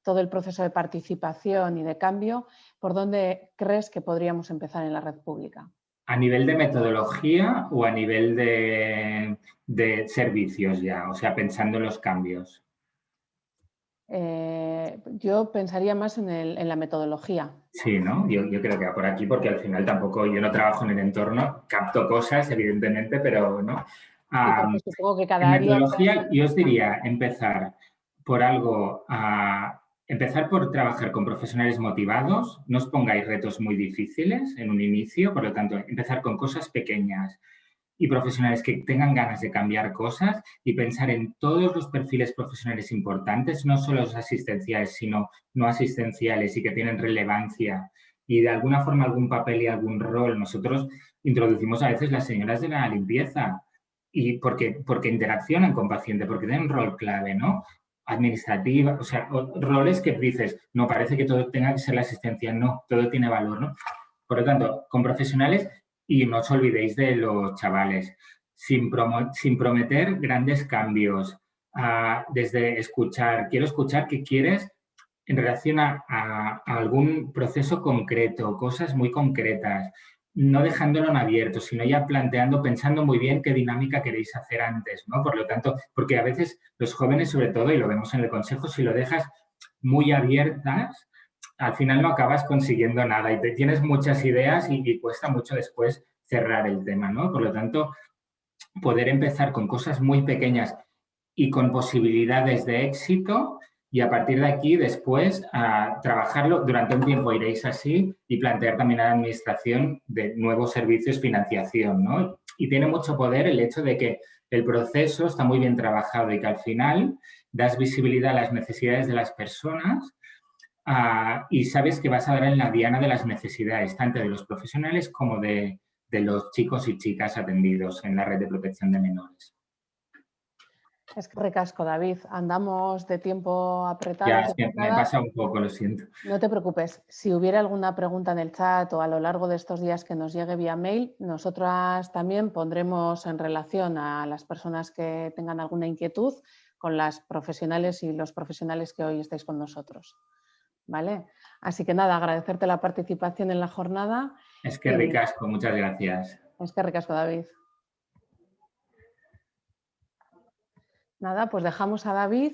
todo el proceso de participación y de cambio, ¿por dónde crees que podríamos empezar en la red pública? ¿A nivel de metodología o a nivel de servicios ya? O sea, pensando en los cambios. Yo pensaría más en la metodología. Sí, ¿no? Yo creo que va por aquí porque al final tampoco, yo no trabajo en el entorno, capto cosas, evidentemente, pero no. Y porque supongo que En cada área... metodología yo os diría empezar por algo, empezar por trabajar con profesionales motivados, no os pongáis retos muy difíciles en un inicio, por lo tanto, empezar con cosas pequeñas y profesionales que tengan ganas de cambiar cosas y pensar en todos los perfiles profesionales importantes, no solo los asistenciales, sino no asistenciales y que tienen relevancia y de alguna forma algún papel y algún rol. Nosotros introducimos a veces las señoras de la limpieza y porque interaccionan con paciente, porque tienen un rol clave, ¿no? Administrativa, o sea, roles que dices, no parece que todo tenga que ser la asistencia, no, todo tiene valor, ¿no? Por lo tanto, con profesionales y no os olvidéis de los chavales, sin prometer grandes cambios, desde escuchar, quiero escuchar qué quieres en relación a algún proceso concreto, cosas muy concretas, no dejándolo en abierto, sino ya planteando, pensando muy bien qué dinámica queréis hacer antes, ¿no? Por lo tanto, porque a veces los jóvenes, sobre todo, y lo vemos en el consejo, si lo dejas muy abiertas, al final no acabas consiguiendo nada y te tienes muchas ideas y cuesta mucho después cerrar el tema, ¿no? Por lo tanto, poder empezar con cosas muy pequeñas y con posibilidades de éxito y a partir de aquí después trabajarlo. Durante un tiempo iréis así y plantear también a la administración de nuevos servicios, financiación, ¿no? Y tiene mucho poder el hecho de que el proceso está muy bien trabajado y que al final das visibilidad a las necesidades de las personas y sabes que vas a dar en la diana de las necesidades, tanto de los profesionales como de los chicos y chicas atendidos en la red de protección de menores. Es que recasco, David. Andamos de tiempo apretado. Ya, es que me pasa un poco, lo siento. No te preocupes. Si hubiera alguna pregunta en el chat o a lo largo de estos días que nos llegue vía mail, nosotras también pondremos en relación a las personas que tengan alguna inquietud con las profesionales y los profesionales que hoy estáis con nosotros. ¿Vale? Así que nada, agradecerte la participación en la jornada. Es que ricasco, muchas gracias. Es que ricasco, David. Nada, pues dejamos a David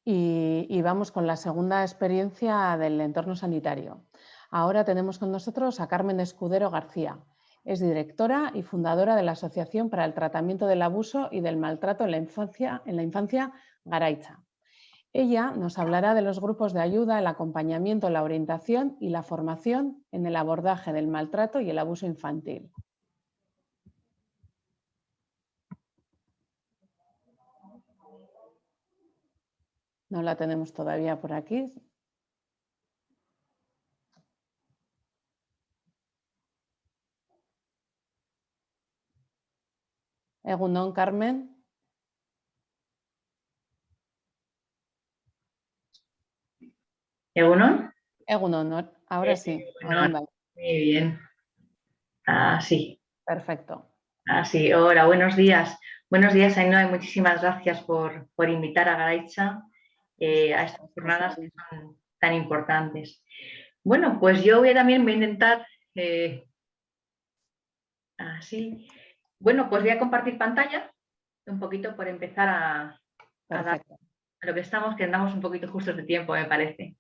y vamos con la segunda experiencia del entorno sanitario. Ahora tenemos con nosotros a Carmen Escudero García. Es directora y fundadora de la Asociación para el Tratamiento del Abuso y del Maltrato en la Infancia Garaicha. Ella nos hablará de los grupos de ayuda, el acompañamiento, la orientación y la formación en el abordaje del maltrato y el abuso infantil. No la tenemos todavía por aquí. Egunon, Carmen. ¿Egunon? Egunon, ahora sí. Egunon. Muy bien. Sí. Perfecto. Sí. Hola, buenos días. Buenos días, Ainhoa, y muchísimas gracias por invitar a Garaicha a estas jornadas que son tan importantes. Bueno, pues yo también voy a intentar... Bueno, pues voy a compartir pantalla un poquito por empezar a dar a lo que estamos, que andamos un poquito justos de tiempo, me parece.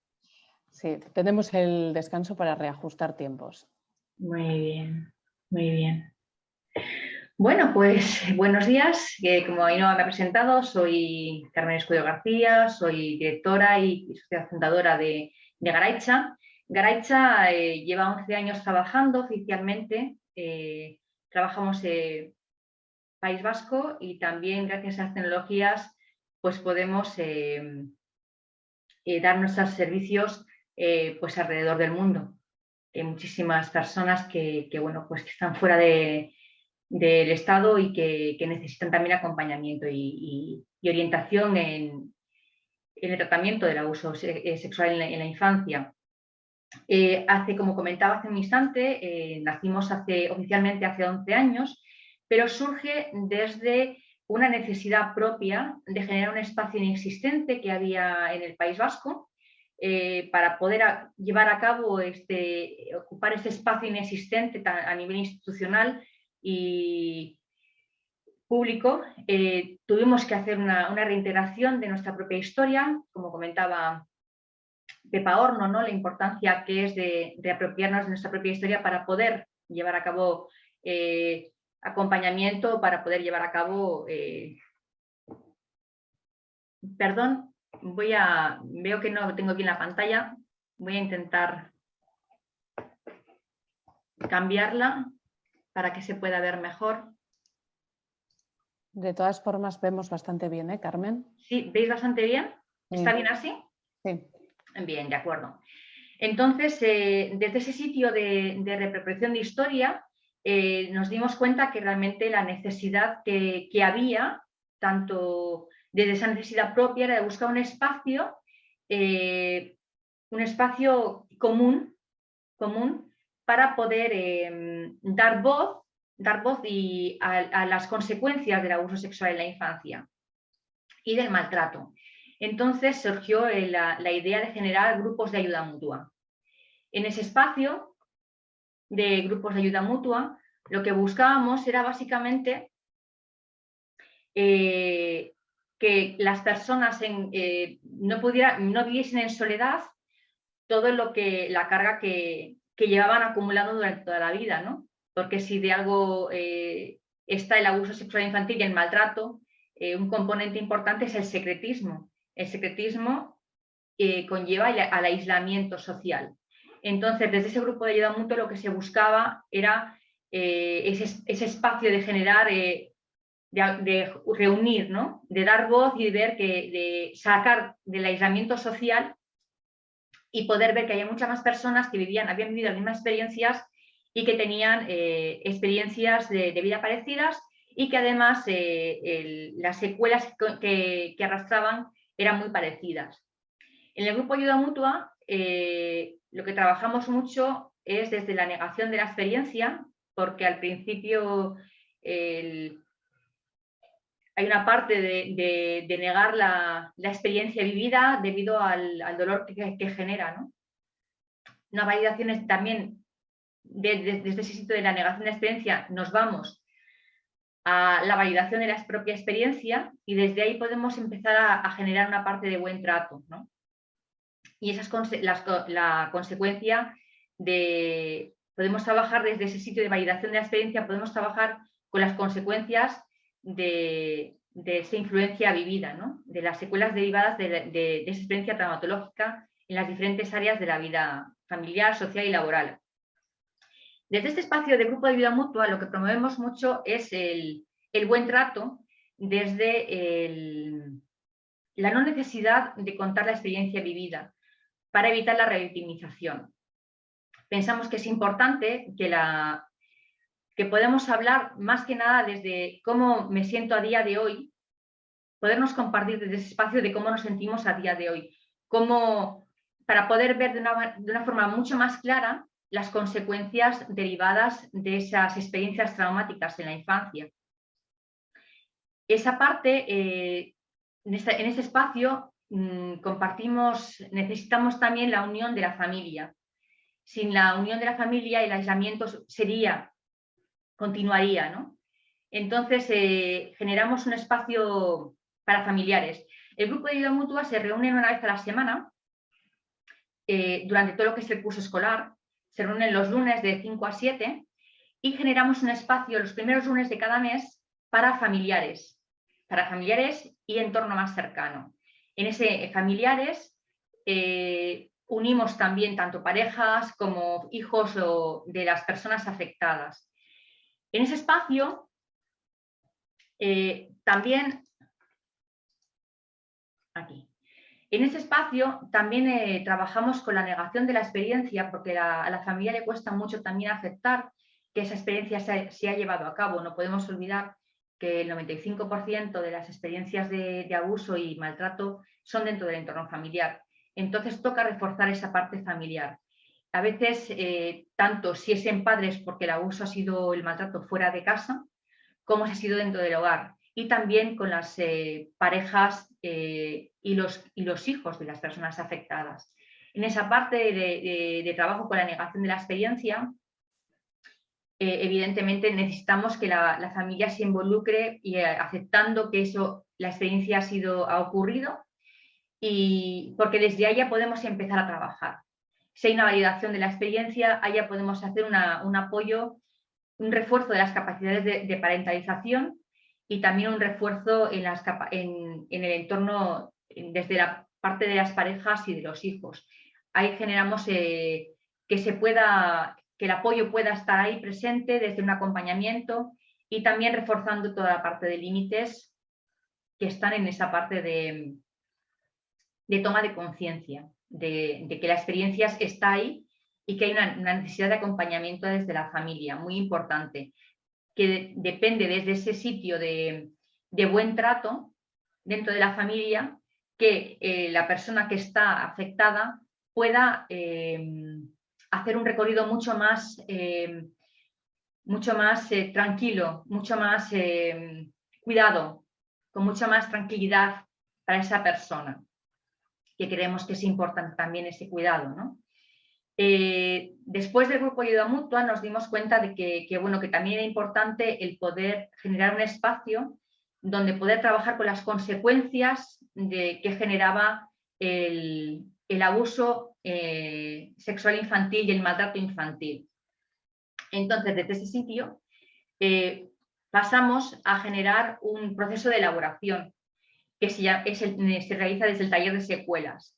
Sí, tenemos el descanso para reajustar tiempos. Muy bien, muy bien. Bueno, pues buenos días. Como Ainhoa me ha presentado, soy Carmen Escudero García, soy directora y socia fundadora de Garaicha. Garaicha lleva 11 años trabajando oficialmente. Trabajamos en País Vasco y también gracias a las tecnologías pues podemos dar nuestros servicios pues alrededor del mundo. Hay muchísimas personas que están fuera del Estado y que necesitan también acompañamiento y orientación en el tratamiento del abuso sexual en la infancia. Como comentaba hace un instante, nacimos oficialmente hace 11 años, pero surge desde una necesidad propia de generar un espacio inexistente que había en el País Vasco, para poder llevar a cabo ocupar ese espacio inexistente a nivel institucional y público. Tuvimos que hacer una reintegración de nuestra propia historia, como comentaba Pepa Horno, ¿no? La importancia que es de apropiarnos de nuestra propia historia para poder llevar a cabo acompañamiento, para poder llevar a cabo... Perdón, veo que no lo tengo aquí en la pantalla, voy a intentar cambiarla para que se pueda ver mejor. De todas formas vemos bastante bien, ¿eh, Carmen? ¿Sí? ¿Veis bastante bien? ¿Está Sí. bien así? Sí. Bien, de acuerdo. Entonces, desde ese sitio de reapropiación de historia, nos dimos cuenta que realmente la necesidad que había, tanto desde esa necesidad propia, era de buscar un espacio común para poder dar voz a las consecuencias del abuso sexual en la infancia y del maltrato. Entonces surgió la idea de generar grupos de ayuda mutua. En ese espacio de grupos de ayuda mutua, lo que buscábamos era básicamente que las personas no viviesen en soledad todo la carga que llevaban acumulando durante toda la vida, ¿no? Porque si de algo está el abuso sexual infantil y el maltrato, un componente importante es el secretismo. El secretismo conlleva al aislamiento social. Entonces, desde ese grupo de ayuda mutua lo que se buscaba era ese espacio de generar, de reunir, ¿no? De dar voz y de ver de sacar del aislamiento social y poder ver que hay muchas más personas que habían vivido las mismas experiencias y que tenían experiencias de vida parecidas y que además las secuelas que arrastraban eran muy parecidas. En el grupo Ayuda Mutua lo que trabajamos mucho es desde la negación de la experiencia, porque al principio hay una parte de negar la experiencia vivida debido al dolor que genera, ¿no? Una validación es también, desde ese sitio de la negación de la experiencia, nos vamos a la validación de la propia experiencia y desde ahí podemos empezar a generar una parte de buen trato, ¿no? Y esa es la consecuencia podemos trabajar desde ese sitio de validación de la experiencia, podemos trabajar con las consecuencias de esa influencia vivida, ¿no? De las secuelas derivadas de esa experiencia traumatológica en las diferentes áreas de la vida familiar, social y laboral. Desde este espacio de grupo de ayuda mutua lo que promovemos mucho es el buen trato desde la no necesidad de contar la experiencia vivida para evitar la revictimización. Pensamos que es importante que podemos hablar más que nada desde cómo me siento a día de hoy, podernos compartir desde ese espacio de cómo nos sentimos a día de hoy, para poder ver de una forma mucho más clara las consecuencias derivadas de esas experiencias traumáticas en la infancia. Esa parte, en ese espacio necesitamos también la unión de la familia. Sin la unión de la familia el aislamiento continuaría, ¿no? Entonces generamos un espacio para familiares. El grupo de ayuda mutua se reúne una vez a la semana durante todo lo que es el curso escolar. Se reúnen los lunes de 5 a 7 y generamos un espacio los primeros lunes de cada mes para familiares y entorno más cercano. En ese familiares unimos también tanto parejas como hijos de las personas afectadas. En ese espacio también En ese espacio también trabajamos con la negación de la experiencia, porque a la familia le cuesta mucho también aceptar que esa experiencia se ha llevado a cabo. No podemos olvidar que el 95% de las experiencias de abuso y maltrato son dentro del entorno familiar. Entonces toca reforzar esa parte familiar. A veces, tanto si es en padres porque el abuso ha sido el maltrato fuera de casa, como si ha sido dentro del hogar. Y también con las parejas y los hijos de las personas afectadas. En esa parte de trabajo con la negación de la experiencia, evidentemente necesitamos que la familia se involucre y aceptando que la experiencia ha ocurrido, y porque desde ahí ya podemos empezar a trabajar. Si hay una validación de la experiencia, ahí ya podemos hacer un apoyo, un refuerzo de las capacidades de parentalización y también un refuerzo en el entorno desde la parte de las parejas y de los hijos. Ahí generamos que el apoyo pueda estar ahí presente desde un acompañamiento y también reforzando toda la parte de límites que están en esa parte de toma de conciencia, de que la experiencia está ahí y que hay una necesidad de acompañamiento desde la familia, muy importante, que depende desde ese sitio de buen trato dentro de la familia, que la persona que está afectada pueda hacer un recorrido mucho más tranquilo, mucho más cuidado, con mucha más tranquilidad para esa persona, que creemos que es importante también ese cuidado, ¿no? Después del grupo de ayuda mutua nos dimos cuenta de que también era importante el poder generar un espacio donde poder trabajar con las consecuencias que generaba el abuso sexual infantil y el maltrato infantil. Entonces, desde ese sitio pasamos a generar un proceso de elaboración que se realiza desde el taller de secuelas.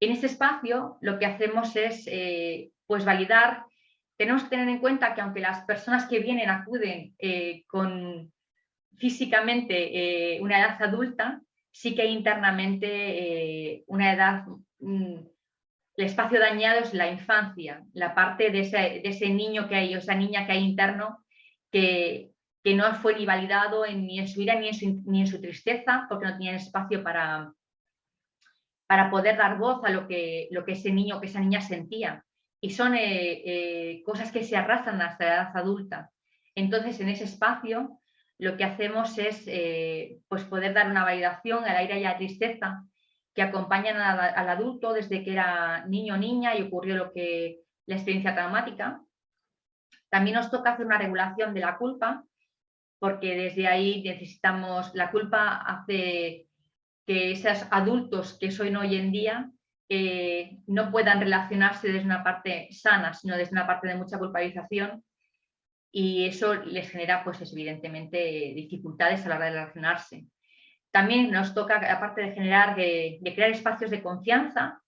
En ese espacio lo que hacemos es validar. Tenemos que tener en cuenta que aunque las personas que vienen acuden con físicamente una edad adulta, sí que hay internamente una edad, el espacio dañado es la infancia, la parte de ese niño que hay o esa niña que hay interno que no fue ni validado ni en su ira ni en su tristeza, porque no tenían espacio para poder dar voz a lo que ese niño o que esa niña sentía. Y son cosas que se arrastran hasta la edad adulta. Entonces, en ese espacio, lo que hacemos es poder dar una validación a la ira y a la tristeza que acompañan al adulto desde que era niño o niña y ocurrió la experiencia traumática. También nos toca hacer una regulación de la culpa, porque desde ahí necesitamos, la culpa hace que esos adultos que son hoy en día no puedan relacionarse desde una parte sana, sino desde una parte de mucha culpabilización, y eso les genera, evidentemente, dificultades a la hora de relacionarse. También nos toca, aparte de crear espacios de confianza,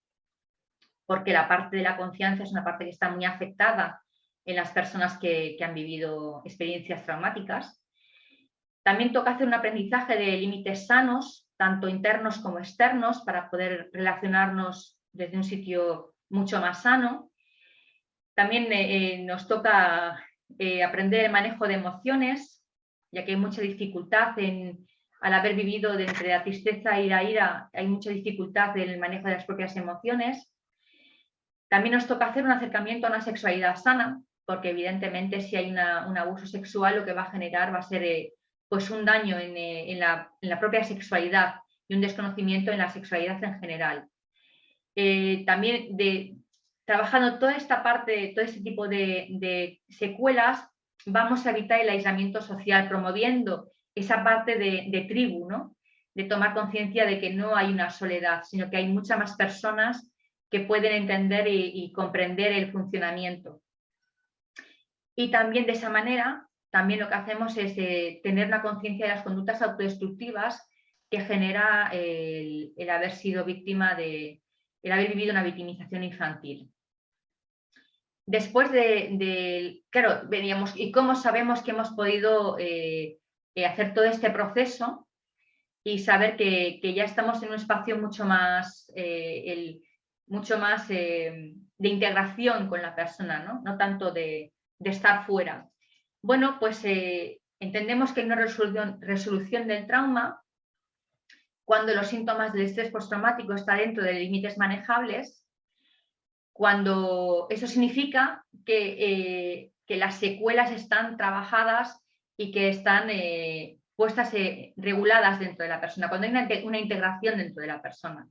porque la parte de la confianza es una parte que está muy afectada en las personas que han vivido experiencias traumáticas. También toca hacer un aprendizaje de límites sanos, tanto internos como externos, para poder relacionarnos desde un sitio mucho más sano. También nos toca aprender el manejo de emociones, ya que hay mucha dificultad al haber vivido entre la tristeza y la ira, hay mucha dificultad en el manejo de las propias emociones. También nos toca hacer un acercamiento a una sexualidad sana, porque evidentemente si hay un abuso sexual, lo que va a generar va a ser un daño en la propia sexualidad y un desconocimiento en la sexualidad en general. También trabajando toda esta parte, todo este tipo de secuelas, vamos a evitar el aislamiento social, promoviendo esa parte de tribu, ¿no? De tomar conciencia de que no hay una soledad, sino que hay muchas más personas que pueden entender y comprender el funcionamiento. Y también de esa manera, también lo que hacemos es tener una conciencia de las conductas autodestructivas que genera el haber sido víctima el haber vivido una victimización infantil. Después claro, veníamos, ¿y cómo sabemos que hemos podido hacer todo este proceso? y saber que ya estamos en un espacio mucho más, de integración con la persona, no tanto de estar fuera. Bueno, pues entendemos que hay una resolución del trauma cuando los síntomas del estrés postraumático están dentro de límites manejables, cuando eso significa que las secuelas están trabajadas y que están puestas, reguladas dentro de la persona, cuando hay una integración dentro de la persona.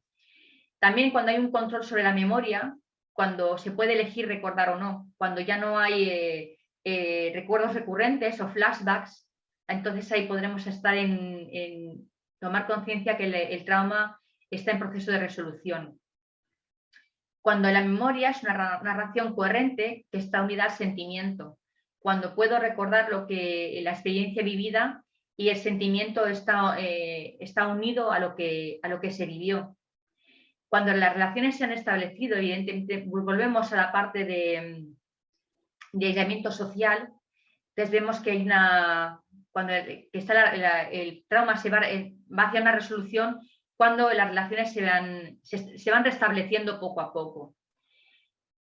También cuando hay un control sobre la memoria, cuando se puede elegir recordar o no, cuando ya no hay recuerdos recurrentes o flashbacks, entonces ahí podremos estar en tomar conciencia que el trauma está en proceso de resolución. Cuando la memoria es una narración coherente que está unida al sentimiento, cuando puedo recordar la experiencia vivida y el sentimiento está unido a lo que se vivió. Cuando las relaciones se han establecido, evidentemente volvemos a la parte de aislamiento social, entonces vemos que hay cuando el trauma va hacia una resolución, cuando las relaciones se van restableciendo poco a poco.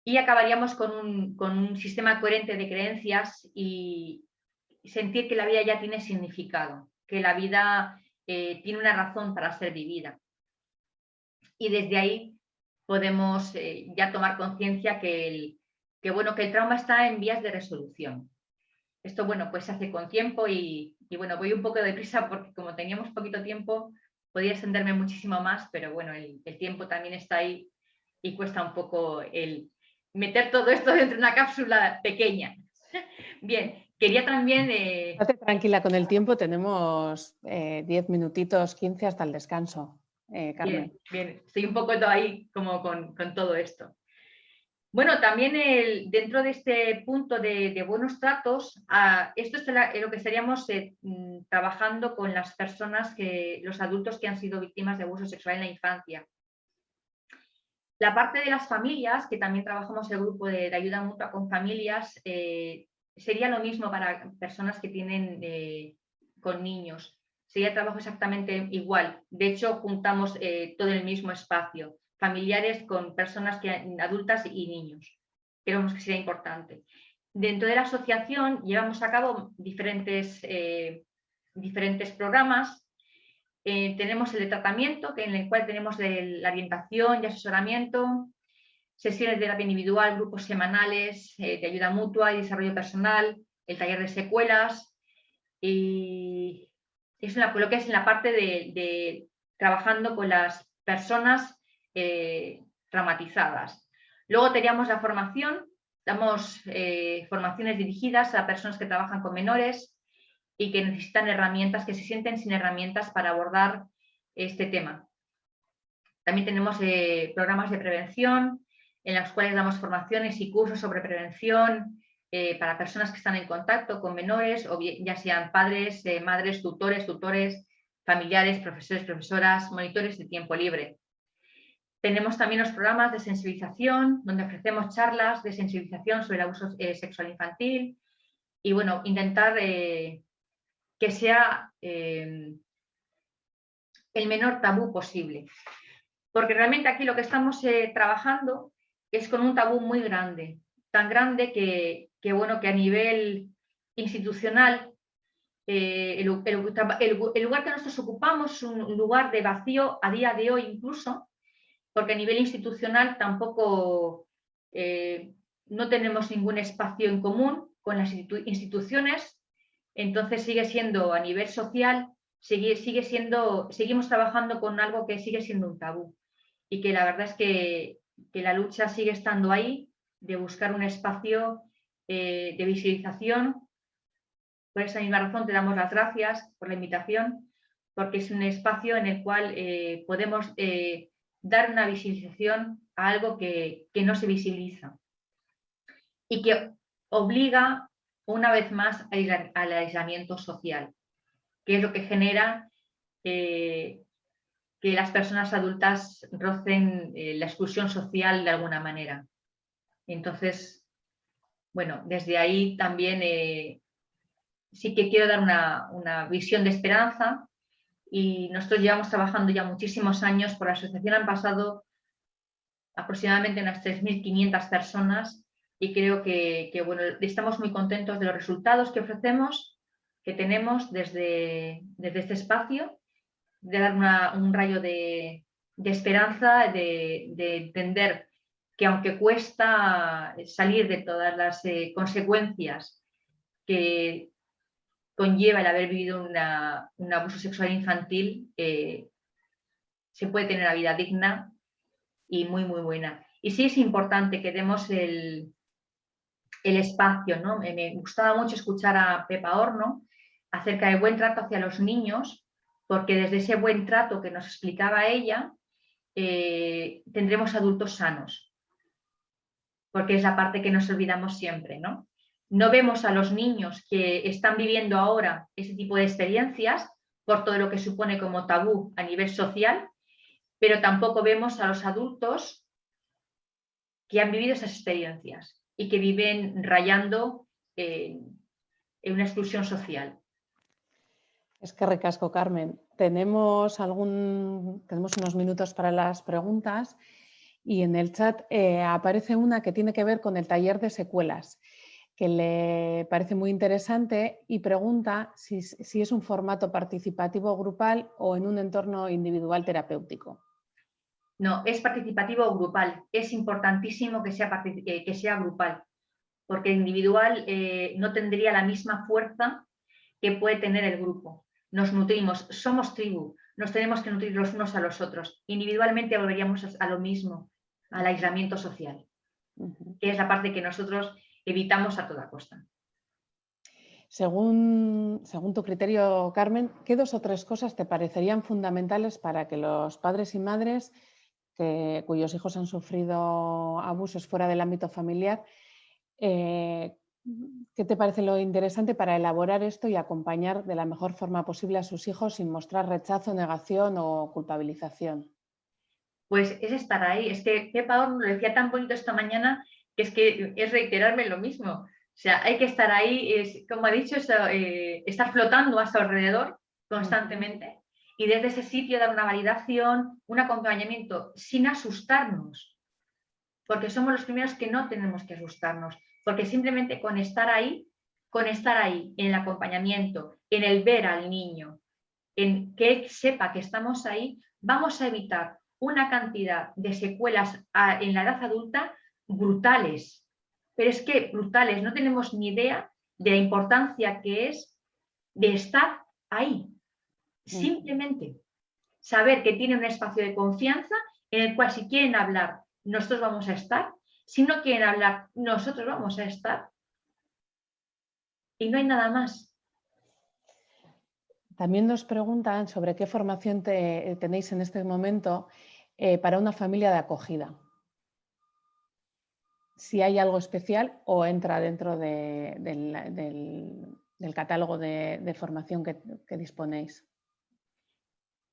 Y acabaríamos con un sistema coherente de creencias y sentir que la vida ya tiene significado, que la vida tiene una razón para ser vivida. Y desde ahí podemos ya tomar conciencia que el trauma está en vías de resolución. Esto, bueno, pues se hace con tiempo y bueno, voy un poco deprisa porque como teníamos poquito tiempo, podía extenderme muchísimo más, pero bueno, el tiempo también está ahí y cuesta un poco el meter todo esto dentro de una cápsula pequeña. Bien, quería también... Estate tranquila con el tiempo, tenemos 10 minutitos, 15 hasta el descanso, Carmen. Bien, estoy un poco ahí como con todo esto. Bueno, también dentro de este punto de buenos tratos, esto es lo que estaríamos trabajando con las personas, los adultos que han sido víctimas de abuso sexual en la infancia. La parte de las familias, que también trabajamos el grupo de ayuda mutua con familias, sería lo mismo para personas que tienen con niños. Sería trabajo exactamente igual. De hecho, juntamos todo el mismo espacio. Familiares con personas adultas y niños. Creemos que sería importante. Dentro de la asociación llevamos a cabo diferentes programas. Tenemos el de tratamiento, en el cual tenemos la orientación y asesoramiento, sesiones de terapia individual, grupos semanales de ayuda mutua y desarrollo personal, el taller de secuelas, y es lo que es en la parte de trabajando con las personas traumatizadas. Luego teníamos la formación, damos formaciones dirigidas a personas que trabajan con menores y que necesitan herramientas, que se sienten sin herramientas para abordar este tema. También tenemos programas de prevención en los cuales damos formaciones y cursos sobre prevención para personas que están en contacto con menores, o bien, ya sean padres, madres, tutores, familiares, profesores, profesoras, monitores de tiempo libre. Tenemos también los programas de sensibilización, donde ofrecemos charlas de sensibilización sobre el abuso sexual infantil y, bueno, intentar que sea el menor tabú posible. Porque realmente aquí lo que estamos trabajando es con un tabú muy grande, tan grande que a nivel institucional el lugar que nosotros ocupamos es un lugar de vacío a día de hoy incluso, porque a nivel institucional tampoco no tenemos ningún espacio en común con las instituciones, entonces sigue siendo a nivel social, seguimos trabajando con algo que sigue siendo un tabú y que la verdad es que la lucha sigue estando ahí, de buscar un espacio de visibilización. Por esa misma razón te damos las gracias por la invitación, porque es un espacio en el cual podemos dar una visibilización a algo que no se visibiliza y que obliga una vez más al aislamiento social, que es lo que genera que las personas adultas rocen la exclusión social de alguna manera. Entonces, bueno, desde ahí también sí que quiero dar una visión de esperanza y nosotros llevamos trabajando ya muchísimos años. Por la asociación han pasado aproximadamente unas 3.500 personas y creo que bueno, estamos muy contentos de los resultados que ofrecemos, que tenemos desde este espacio, de dar un rayo de esperanza, de entender que aunque cuesta salir de todas las consecuencias que conlleva el haber vivido un abuso sexual infantil, se puede tener una vida digna y muy, muy buena. Y sí es importante que demos el espacio, ¿no? Me gustaba mucho escuchar a Pepa Horno acerca del buen trato hacia los niños, porque desde ese buen trato que nos explicaba ella, tendremos adultos sanos, porque es la parte que nos olvidamos siempre, ¿no? No vemos a los niños que están viviendo ahora ese tipo de experiencias por todo lo que supone como tabú a nivel social, pero tampoco vemos a los adultos que han vivido esas experiencias y que viven rayando en una exclusión social. Es que ricasco, Carmen. Tenemos unos minutos para las preguntas y en el chat aparece una que tiene que ver con el taller de secuelas, que le parece muy interesante y pregunta si es un formato participativo grupal o en un entorno individual terapéutico. No, es participativo o grupal. Es importantísimo que sea grupal, porque individual no tendría la misma fuerza que puede tener el grupo. Nos nutrimos, somos tribu, nos tenemos que nutrir los unos a los otros. Individualmente volveríamos a lo mismo, al aislamiento social, que es la parte que nosotros evitamos a toda costa. Según tu criterio, Carmen, ¿qué 2 o 3 cosas te parecerían fundamentales para que los padres y madres cuyos hijos han sufrido abusos fuera del ámbito familiar, qué te parece lo interesante para elaborar esto y acompañar de la mejor forma posible a sus hijos sin mostrar rechazo, negación o culpabilización? Pues es estar ahí. Es que Pepa Horno lo decía tan bonito esta mañana que es reiterarme lo mismo. O sea, hay que estar ahí, como ha dicho, estar flotando a su alrededor constantemente y desde ese sitio dar una validación, un acompañamiento sin asustarnos, porque somos los primeros que no tenemos que asustarnos, porque simplemente con estar ahí en el acompañamiento, en el ver al niño, en que él sepa que estamos ahí, vamos a evitar una cantidad de secuelas en la edad adulta brutales. Pero es que brutales, no tenemos ni idea de la importancia que es de estar ahí. Simplemente saber que tienen un espacio de confianza en el cual si quieren hablar, nosotros vamos a estar. Si no quieren hablar, nosotros vamos a estar. Y no hay nada más. También nos preguntan sobre qué formación tenéis en este momento para una familia de acogida. Si hay algo especial o entra dentro del catálogo de formación que disponéis.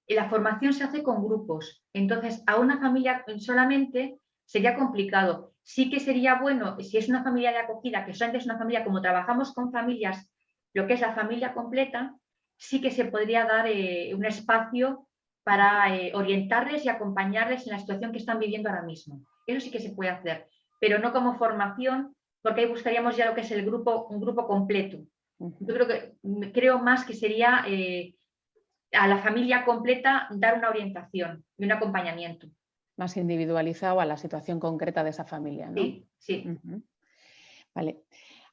La formación se hace con grupos, entonces a una familia solamente sería complicado. Sí que sería bueno, si es una familia de acogida, que solamente es una familia, como trabajamos con familias, lo que es la familia completa, sí que se podría dar un espacio para orientarles y acompañarles en la situación que están viviendo ahora mismo. Eso sí que se puede hacer, pero no como formación, porque ahí buscaríamos ya lo que es un grupo completo. Yo creo más que sería a la familia completa dar una orientación y un acompañamiento. Más individualizado a la situación concreta de esa familia, ¿no? Sí, sí. Vale.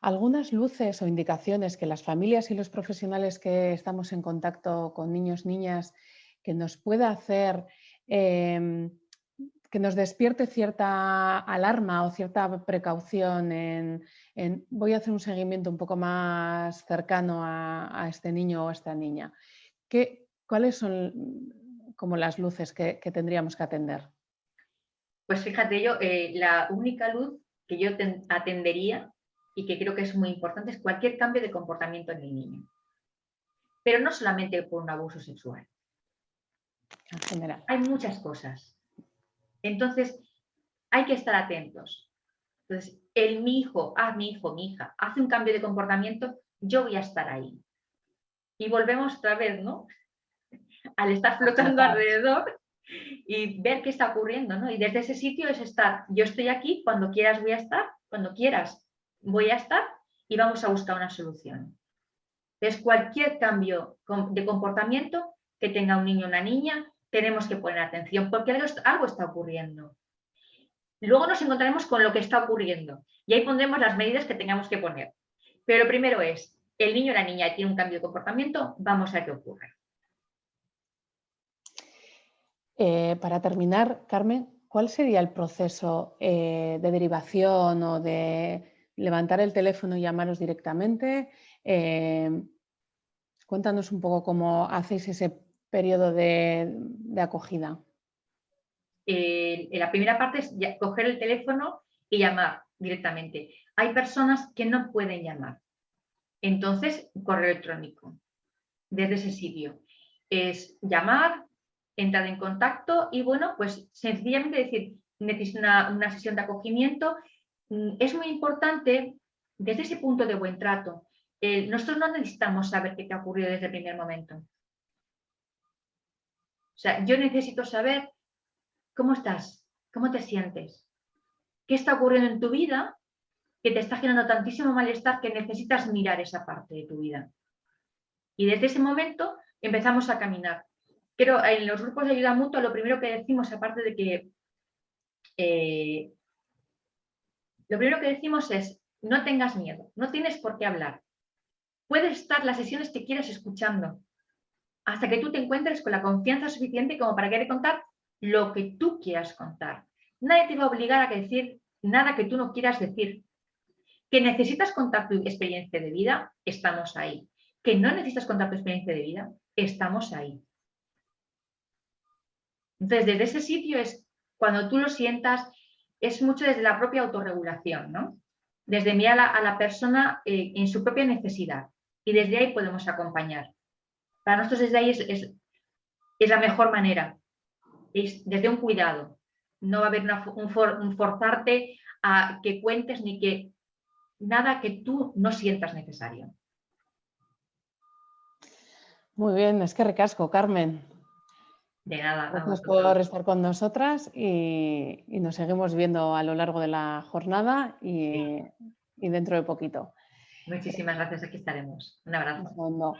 Algunas luces o indicaciones que las familias y los profesionales que estamos en contacto con niños, niñas, que nos pueda hacer, que nos despierte cierta alarma o cierta precaución en voy a hacer un seguimiento un poco más cercano a este niño o a esta niña. ¿Cuáles son como las luces que tendríamos que atender? Pues fíjate, la única luz que yo atendería y que creo que es muy importante es cualquier cambio de comportamiento en el niño. Pero no solamente por un abuso sexual. En general. Hay muchas cosas. Entonces, hay que estar atentos. Entonces, mi hijo, mi hija, hace un cambio de comportamiento, yo voy a estar ahí. Y volvemos otra vez, ¿no? al estar flotando alrededor y ver qué está ocurriendo, ¿no? Y desde ese sitio es estar, yo estoy aquí, cuando quieras voy a estar, cuando quieras voy a estar y vamos a buscar una solución. Entonces, cualquier cambio de comportamiento que tenga un niño o una niña, tenemos que poner atención porque algo está ocurriendo. Luego nos encontraremos con lo que está ocurriendo y ahí pondremos las medidas que tengamos que poner. Pero lo primero es, el niño o la niña tiene un cambio de comportamiento, vamos a ver qué ocurre. Para terminar, Carmen, ¿cuál sería el proceso de derivación o de levantar el teléfono y llamaros directamente? Cuéntanos un poco cómo hacéis ese periodo de acogida. La primera parte es coger el teléfono y llamar directamente. Hay personas que no pueden llamar. Entonces, correo electrónico. Desde ese sitio. Es llamar, entrar en contacto y bueno, pues sencillamente decir, necesito una sesión de acogimiento. Es muy importante desde ese punto de buen trato. Nosotros no necesitamos saber qué te ha ocurrido desde el primer momento. O sea, yo necesito saber cómo estás, cómo te sientes, qué está ocurriendo en tu vida que te está generando tantísimo malestar que necesitas mirar esa parte de tu vida. Y desde ese momento empezamos a caminar. Pero en los grupos de ayuda mutua lo primero que decimos, aparte de que lo primero que decimos es, no tengas miedo, no tienes por qué hablar. Puedes estar las sesiones que quieras escuchando hasta que tú te encuentres con la confianza suficiente como para querer contar lo que tú quieras contar. Nadie te va a obligar a decir nada que tú no quieras decir. Que necesitas contar tu experiencia de vida, estamos ahí. Que no necesitas contar tu experiencia de vida, estamos ahí. Entonces, desde ese sitio es cuando tú lo sientas, es mucho desde la propia autorregulación, ¿no? Desde mirar a la persona en su propia necesidad y desde ahí podemos acompañar. Para nosotros desde ahí es la mejor manera, es desde un cuidado. No va a haber un forzarte a que cuentes ni que nada que tú no sientas necesario. Muy bien, es que ricasco, Carmen. De nada. Gracias por estar con nosotras y nos seguimos viendo a lo largo de la jornada y dentro de poquito. Muchísimas gracias, aquí estaremos. Un abrazo.